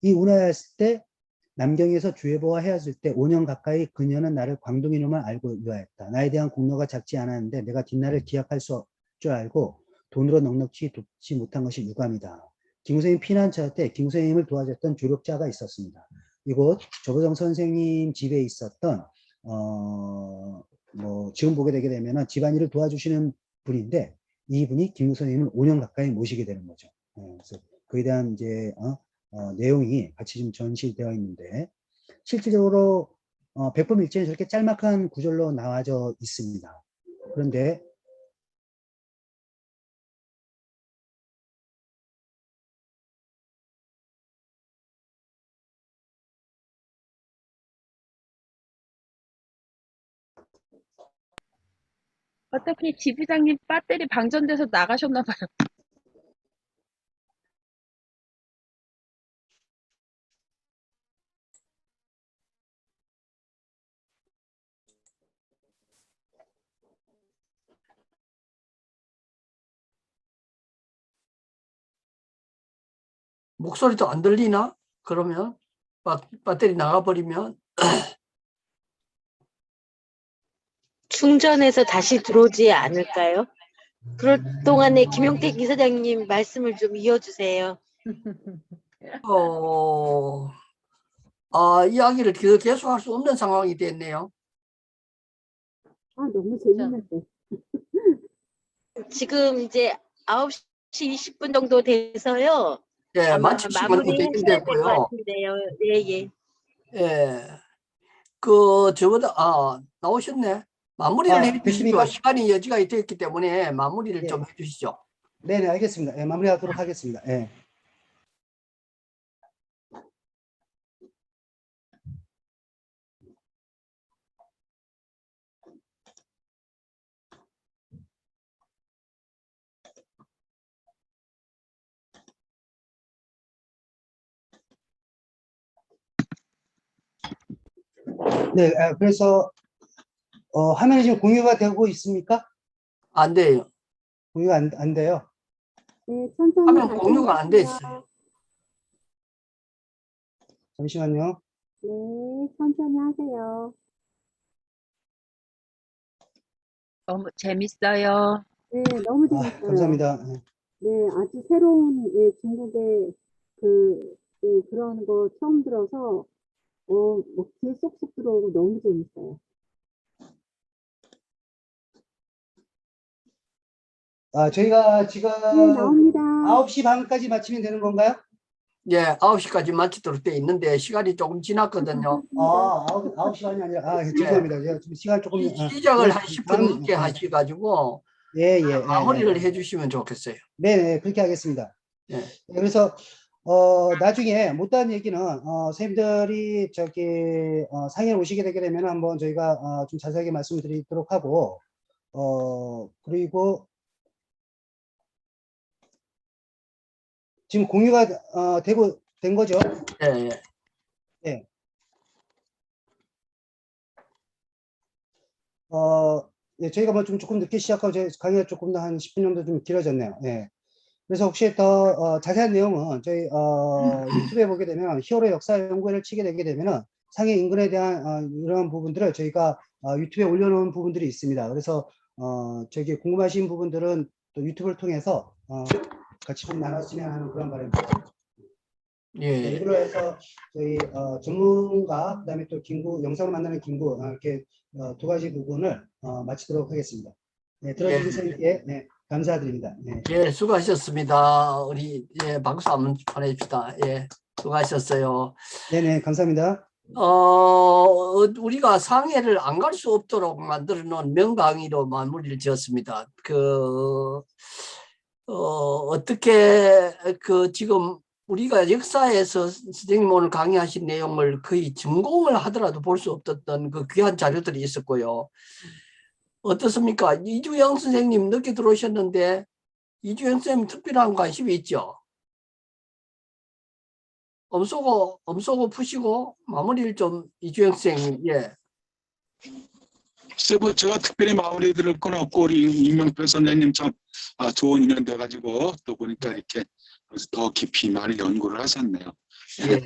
이 운하였을 때 남경에서 주예보와 헤어질 때 5년 가까이 그녀는 나를 광동이놈을 알고 유하였다. 나에 대한 공로가 작지 않았는데 내가 뒷날을 기약할 줄 알고 돈으로 넉넉히 돕지 못한 것이 유감이다. 김구 선생님 피난처 때 김구 선생님을 도와줬던 조력자가 있었습니다. 이곳 조보성 선생님 집에 있었던 뭐 지금 보게 되게 되면은 집안일을 도와주시는 분인데 이분이 김구 선생님을 5년 가까이 모시게 되는 거죠. 그래서 그에 대한 이제 내용이 같이 좀 전시되어 있는데 실질적으로 백범일지는 저렇게 짤막한 구절로 나와져 있습니다. 그런데 어차피 지부장님 배터리 방전돼서 나가셨나 봐요. 목소리도 안 들리나? 그러면 배터리 나가버리면 충전해서 다시 들어오지 않을까요? 그럴 동안에 김용택 이사장님 말씀을 좀 이어주세요. 이야기를 계속할 수 없는 상황이 됐네요. 너무 재밌는데. 지금 이제 9시 20분 정도 돼서요. 예, 아마 마칠 시간도 마무리 되긴 하셔야 될 것 됐고요. 같은데요. 예, 예. 예. 저보다, 나오셨네. 마무리를 해주시죠. 됐습니까? 시간이 여지가 있기 때문에 마무리를 예. 좀 해주시죠. 네네, 알겠습니다. 예, 마무리하도록 하겠습니다. 예. 네, 그래서 화면이 지금 공유가 되고 있습니까? 안 돼요. 공유가 안 돼요. 네, 천천히 화면 공유가 안 돼 있어요. 잠시만요. 네, 천천히 하세요. 너무 재밌어요. 네, 너무 재밌어요. 감사합니다. 예. 네, 아주 새로운 중국의 그런 거 처음 들어서 뭐 귀에 쏙쏙 들어오고 너무 재밌어요. 저희가 지금 네, 나옵니다. 9시 반까지 마치면 되는 건가요? 예, 9시까지 마치도록 돼 있는데 시간이 조금 지났거든요. 9시 반이 아니라, 죄송합니다. 제가 지금 시간 조금. 시작을 한 10분 늦게 하셔가지고 예. 마무리를 해주시면 좋겠어요. 네, 그렇게 하겠습니다. 예. 그래서, 나중에 못다한 얘기는, 선생님들이 상해에 오시게 되게 되면 한번 저희가, 좀 자세하게 말씀드리도록 하고, 그리고, 지금 공유가, 된 거죠? 예. 네. 저희가 뭐 조금 늦게 시작하고 저희 강의가 조금 더 한 10분 정도 좀 길어졌네요. 예. 그래서 혹시 더 자세한 내용은 저희 유튜브에 보게 되면 히어로 역사 연구회를 치게 되게 되면은 상해 인근에 대한 이러한 부분들을 저희가 유튜브에 올려놓은 부분들이 있습니다. 그래서 저기 궁금하신 부분들은 또 유튜브를 통해서 같이 좀 나눴으면 하는 그런 바람입니다. 네, 예. 이걸로 해서 저희 전문가 그다음에 또 김구 영상을 만나는 김구 이렇게 두 가지 부분을 마치도록 하겠습니다. 네, 들어주신 선생님께 네, 감사드립니다. 네. 예, 수고하셨습니다. 우리 박수 한번 보내줍시다. 예, 수고하셨어요. 네네, 감사합니다. 우리가 상해를 안 갈 수 없도록 만들어 놓은 명강의로 마무리를 지었습니다. 어떻게 지금 우리가 역사에서 선생님 오늘 강의하신 내용을 거의 전공을 하더라도 볼 수 없었던 그 귀한 자료들이 있었고요. 어떻습니까? 이주영 선생님 늦게 들어오셨는데 이주영 선생님 특별한 관심이 있죠? 엄쏘고 푸시고 마무리를 좀 이주영 선생님. 예. 글쎄 뭐 제가 특별히 마무리 드릴 건 없고 우리 이명표 선생님 참 좋은 인연 돼가지고 또 보니까 이렇게 더 깊이 많이 연구를 하셨네요. 예.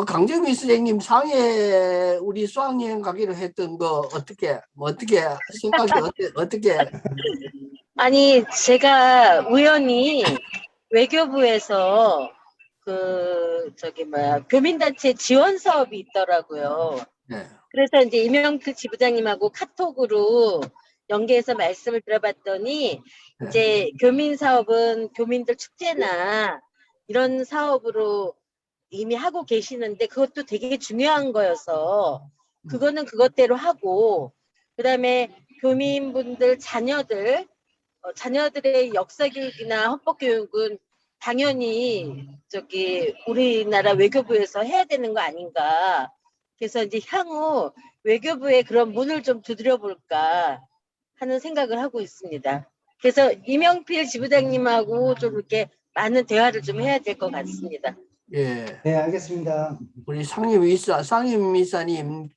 강정미 선생님 상해 우리 수학여행 가기로 했던 거 어떻게 생각이 어떻게? 아니, 제가 우연히 외교부에서 교민단체 지원 사업이 있더라고요. 네. 그래서 이제 이명트 지부장님하고 카톡으로 연계해서 말씀을 들어봤더니 이제 교민 사업은 교민들 축제나 이런 사업으로 이미 하고 계시는데 그것도 되게 중요한 거여서 그거는 그것대로 하고 그다음에 교민분들 자녀들의 역사 교육이나 헌법 교육은 당연히 우리나라 외교부에서 해야 되는 거 아닌가. 그래서 이제 향후 외교부에 그런 문을 좀 두드려 볼까 하는 생각을 하고 있습니다. 그래서 이명필 지부장님하고 좀 이렇게 많은 대화를 좀 해야 될 것 같습니다. 예. 네, 알겠습니다. 우리 상임이사님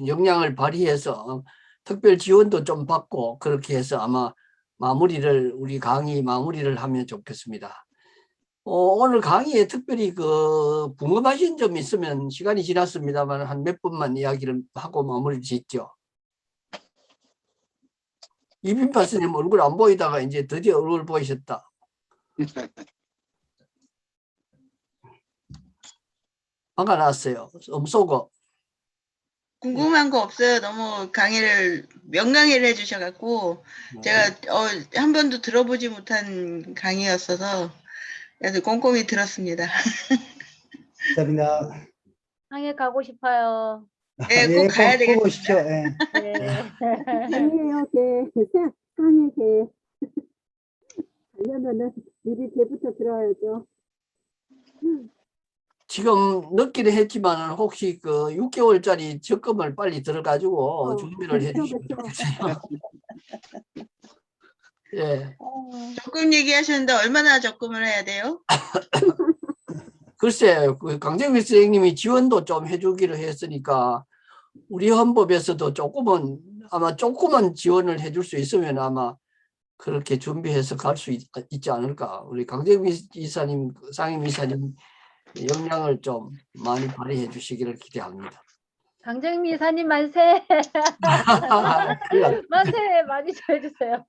역량을 발휘해서 특별 지원도 좀 받고 그렇게 해서 아마 우리 강의 마무리를 하면 좋겠습니다. 오늘 강의에 특별히 궁금하신 점 있으면 시간이 지났습니다만 한 몇 분만 이야기를 하고 마무리 짓죠. 이빈파 선생님 얼굴 안 보이다가 이제 드디어 얼굴 보이셨다. 화가 났어요. 엄쏘고. 궁금한 거 없어요. 너무 강의를 명강의를 해주셔갖고 제가 한 번도 들어보지 못한 강의였어서 그래서 꼼꼼히 들었습니다. 감사합니다. 상해 가고 싶어요. 네, 예, 꼭 가야 꼭 되겠습니다. 오십시오. 예. 네. 아니에요, 상해 개. 가려면은 미리 개부터 들어야죠. 지금 늦기는 했지만 혹시 그 6개월짜리 적금을 빨리 들어가지고 준비를 그쵸, 해주시면 그쵸. 좋겠어요. 예. 적금 얘기하셨는데 얼마나 적금을 해야 돼요? 글쎄, 그 강정미 선생님이 지원도 좀 해주기로 했으니까 우리 헌법에서도 조금은 지원을 해줄 수 있으면 아마 그렇게 준비해서 갈 수 있지 않을까. 우리 강정미 이사님, 상임 이사님 역량을 좀 많이 발휘해 주시기를 기대합니다. 강정미 이사님 만세. 만세 많이 좀 해주세요.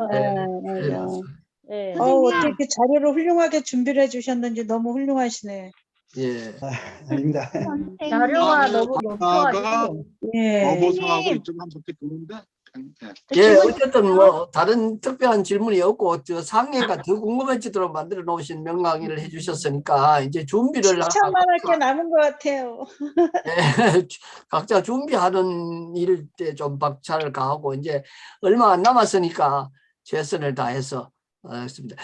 네. 어떻게 자료를 훌륭하게 준비를 해주셨는지 너무 훌륭하시네. 예. 아닙니다. 자료가 아, 너무 높아가지고. 예. 어보상하고 이쪽 한 바퀴 도는데. 예, 어쨌든 뭐 다른 특별한 질문이 없고 저 상해가 더 궁금해지도록 만들어 놓으신 명강의를 해주셨으니까 이제 준비를 7천만 할 게 남은 것 같아요. 예, 각자 준비하는 일 때 좀 박차를 가하고 이제 얼마 안 남았으니까 최선을 다해서 하겠습니다.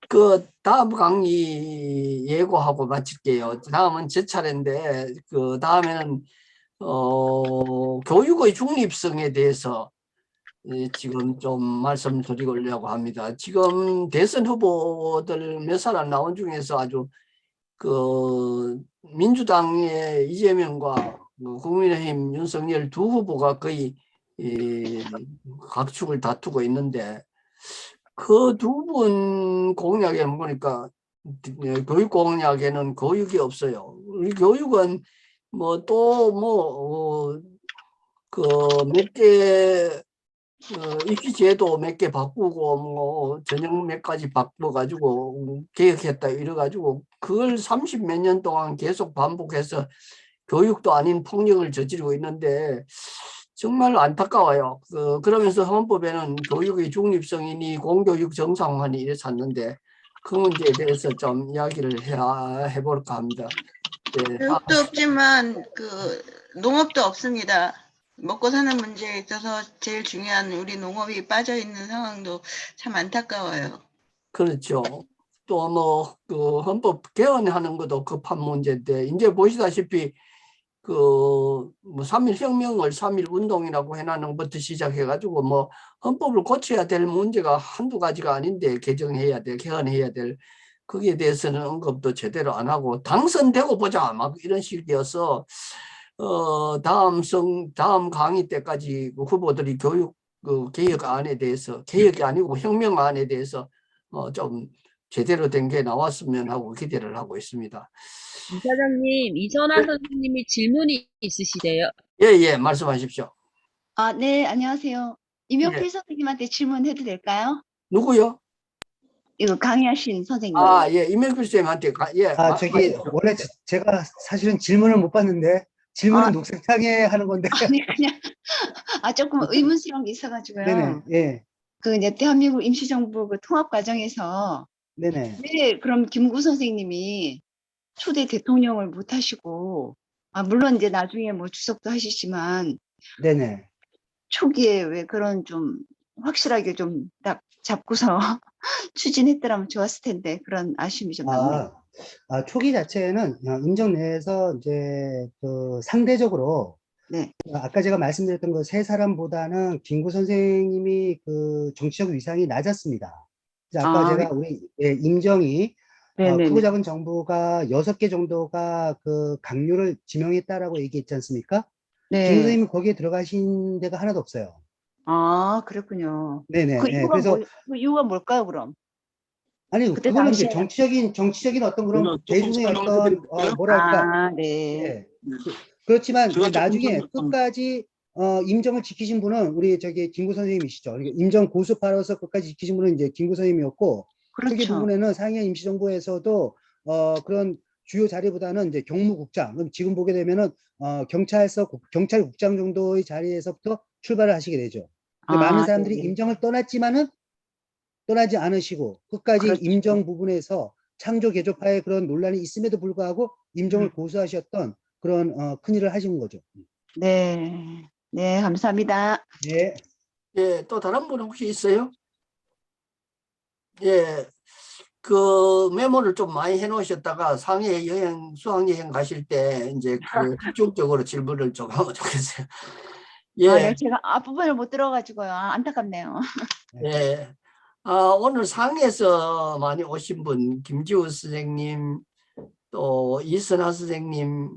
그 다음 강의 예고하고 마칠게요. 다음은 제 차례인데 그 다음에는 교육의 중립성에 대해서 지금 좀 말씀드리려고 합니다. 지금 대선 후보들 몇 사람 나온 중에서 아주 그 민주당의 이재명과 국민의힘 윤석열 두 후보가 거의 각축을 다투고 있는데 그 두 분 공약에는 보니까 교육 공약에는 교육이 없어요. 우리 교육은 뭐 또 뭐 그 몇 개 입시 제도 몇 개 바꾸고 뭐 전형 몇 가지 바꿔가지고 개혁했다 이래가지고 그걸 30 몇 년 동안 계속 반복해서 교육도 아닌 폭력을 저지르고 있는데 정말 안타까워요. 그러면서 헌법에는 교육의 중립성이니 공교육 정상화니 이래 샀는데 그 문제에 대해서 좀 이야기를 해볼까 합니다. 네. 교육도 없지만 농업도 없습니다. 먹고 사는 문제에 있어서 제일 중요한 우리 농업이 빠져 있는 상황도 참 안타까워요. 그렇죠. 또 뭐 그 헌법 개헌하는 것도 급한 문제인데 이제 보시다시피 뭐 3.1 혁명을 3.1 운동이라고 해놓는 것부터 시작해가지고 뭐 헌법을 고쳐야 될 문제가 한두 가지가 아닌데 개정해야 될, 개헌해야 될 거기에 대해서는 언급도 제대로 안 하고 당선되고 보자 막 이런 식이어서 다음 강의 때까지 후보들이 교육 개혁안에 대해서 개혁이 아니고 혁명안에 대해서 좀 제대로 된 게 나왔으면 하고 기대를 하고 있습니다. 이사장님, 이선화 선생님이 질문이 있으시대요. 예, 말씀하십시오. 네, 안녕하세요. 이명필 예. 선생님한테 질문해도 될까요? 누구요? 이거 강의하신 선생님. 예, 이명필 선생님한테 저기 원래 제가 사실은 질문을 못 받는데 질문은 녹색창에 하는 건데. 아니, 그냥 조금 의문스러운 게 있어가지고요. 네네. 예. 이제 대한민국 임시정부 통합 과정에서 네네. 왜 그럼 김구 선생님이 초대 대통령을 못 하시고 물론 이제 나중에 뭐 주석도 하시지만 네네. 초기에 왜 그런 좀 확실하게 좀 딱 잡고서 추진했더라면 좋았을 텐데 그런 아쉬움이 좀 남네요. 초기 자체는 임정 내에서 이제 상대적으로 네. 아까 제가 말씀드렸던 그 세 사람보다는 김구 선생님이 그 정치적 위상이 낮았습니다. 그래서 아까 제가 우리 임정이 크고 작은 정부가 6개 정도가 그 강요를 지명했다라고 얘기했지 않습니까? 네. 김구 선생님이 거기에 들어가신 데가 하나도 없어요. 그랬군요. 네네. 그래서 그 이유가 뭘까요, 그럼? 아니, 그때 그거는 이제 당시에는 정치적인 어떤 그런 조금 대중의 어떤 설명드릴까요? 뭐랄까. 네. 그렇지만 제가 조금 나중에 끝까지 임정을 지키신 분은 우리 김구 선생님이시죠. 그러니까 임정 고수파로서 끝까지 지키신 분은 이제 김구 선생님이었고, 그렇죠. 특이 부분에는 상해 임시정부에서도 그런 주요 자리보다는 이제 경무국장, 그럼 지금 보게 되면은 경찰국장 정도의 자리에서부터 출발을 하시게 되죠. 근데 많은 사람들이 네네. 임정을 떠났지만은 떠나지 않으시고 끝까지 그렇죠. 임정 부분에서 창조 개조파의 그런 논란이 있음에도 불구하고 임정을 고수하셨던 그런 큰 일을 하신 거죠. 네. 네, 감사합니다. 네. 예, 또 다른 분 혹시 있어요? 예, 그 메모를 좀 많이 해놓으셨다가 상해 여행, 수학여행 가실 때 이제 그 집중적으로 질문을 좀 하면 좋겠어요. 아, 예, 네, 제가 앞부분을 못 들어가지고요. 안타깝네요. 예. 오늘 상해에서 많이 오신 분, 김지우 선생님, 또 이선아 선생님,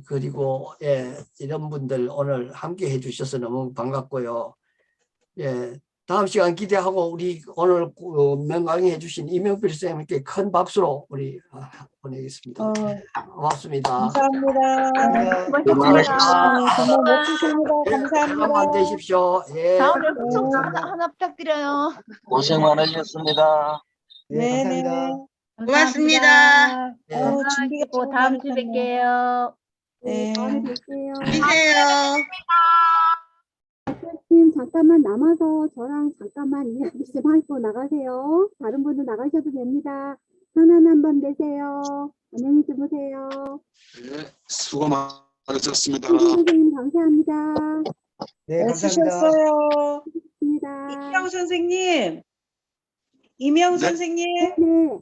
그리고 예, 이런 분들 오늘 함께 해주셔서 너무 반갑고요. 예, 다음 시간 기대하고 우리 오늘 명강의 해주신 이명필 선생님께 큰 박수로 우리 보내겠습니다. 고맙습니다. 감사합니다. 수고하셨습니다. 정말 멋지십니다. 예, 감사합니다. 건강만 되십시오. 예. 다음에 후속 감사합니다. 하나 부탁드려요. 고생 많으셨습니다. 네, 네네. 감사합니다. 고맙습니다. 예. 준비가 고 참 다음 주에 많으셨네요. 뵐게요. 네. 다음에 뵐게요. 쉬세요. 선생님 잠깐만 남아서 저랑 잠깐만 이야기 좀 하고 나가세요. 다른 분들 나가셔도 됩니다. 편안한 밤 되세요. 안녕히 주무세요. 네, 수고 많으셨습니다. 선생님 감사합니다. 네, 감사합니다. 애쓰셨어요. 고맙습니다. 이명 선생님. 이명 네. 선생님. 네.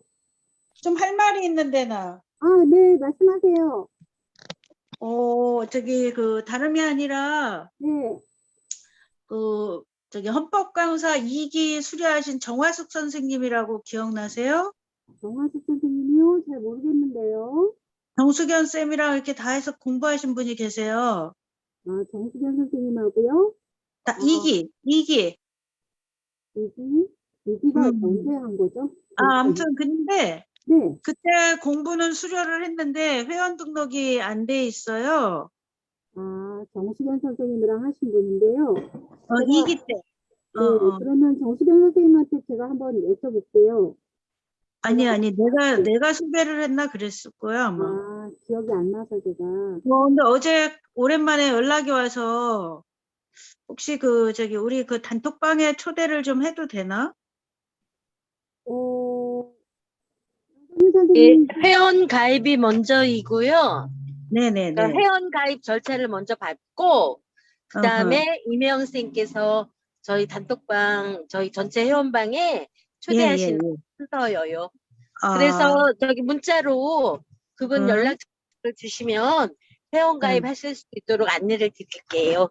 좀 할 말이 있는데 나. 네, 말씀하세요. 저기 다름이 아니라 네. 저기 헌법 강사 2기 수료하신 정화숙 선생님이라고 기억나세요? 정화숙 선생님이요? 잘 모르겠는데요. 정수견 쌤이랑 이렇게 다 해서 공부하신 분이 계세요. 정수경 선생님하고요. 2기. 이기가 언제 한 거죠? 아무튼 근데 네. 그때 공부는 수료를 했는데 회원 등록이 안 돼 있어요. 정수경 선생님이랑 하신 분인데요. 2기 때. 네, 그러면 정수경 선생님한테 제가 한번 여쭤볼게요. 아니 내가 소개를 했나 그랬을 거야 아마. 기억이 안 나서 제가. 근데 어제 오랜만에 연락이 와서 혹시 저기 우리 단톡방에 초대를 좀 해도 되나? 예, 회원 가입이 먼저이고요. 네네네. 그러니까 회원 가입 절차를 먼저 받고 그다음에 이명 선생님께서 저희 단톡방 저희 전체 회원방에 초대하시는 순서예요. 그래서 저기 문자로 그분 연락을 주시면 회원 가입하실 수 있도록 안내를 드릴게요.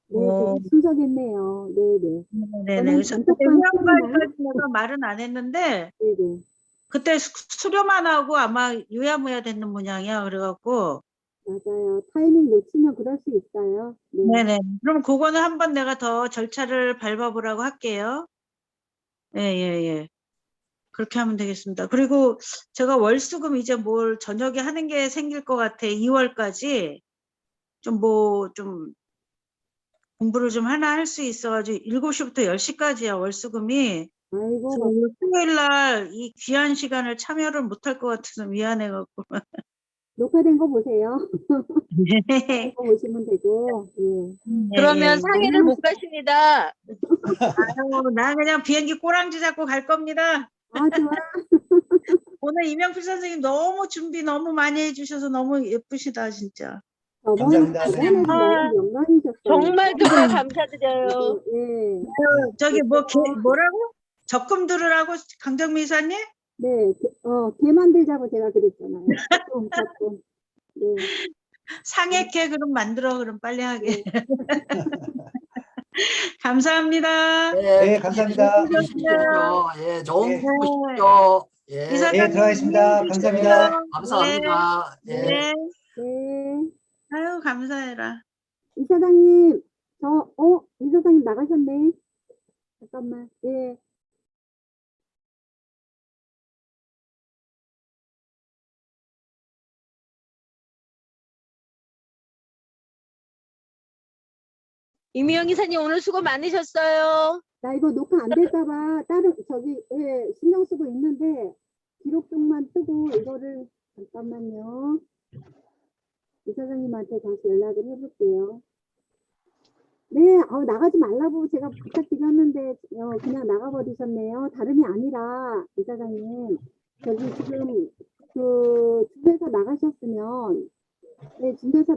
네, 되게 순서겠네요. 네네. 네네. 그래서 그때 회원가입까지 내가 말은 안 했는데 네네. 그때 수료만 하고 아마 유야무야 되는 모양이야. 그래갖고 맞아요. 타이밍 놓치면 그럴 수 있어요. 네. 네네. 그럼 그거는 한번 내가 더 절차를 밟아보라고 할게요. 예. 그렇게 하면 되겠습니다. 그리고 제가 월수금 이제 뭘 저녁에 하는 게 생길 것 같아. 2월까지 좀 공부를 좀 하나 할 수 있어가지고 7시부터 10시까지야 월수금이. 아이고. 토요일 날 이 귀한 시간을 참여를 못할 것 같아서 미안해갖고. 녹화된 거 보세요. 그거 보시면 되고. 그러면 상해를 못 가십니다. 나 그냥 비행기 꼬랑지 잡고 갈 겁니다. 좋아. 오늘 이명필 선생님 너무 준비 너무 많이 해주셔서 너무 예쁘시다 진짜. 감사합니다. 영광이셨어요. 정말 감사드려요. 저기 뭐라고? 적금 들으라고 강정미 이사님? 네, 개 만들자고 제가 그랬잖아요. 적금. 네. 상해캐 그럼 만들어 그럼 빨리 하게. 감사합니다. 네, 감사합니다. 예, 좋은 공부 하십시오. 예, 네, 들어가겠습니다. 감사합니다. 감사합니다. 예. 네. 아유 감사해라. 이사장님, 이사장님 나가셨네. 잠깐만. 예. 이미영 이사님 오늘 수고 많으셨어요. 나 이거 녹화 안 될까봐 신경 쓰고 있는데 기록 쪽만 뜨고 이거를 잠깐만요. 이사장님한테 다시 연락을 해볼게요. 네, 나가지 말라고 제가 부탁드렸는데 그냥 나가버리셨네요. 다름이 아니라 이사장님, 저기 지금 그 집에서 나가셨으면 네, 집에서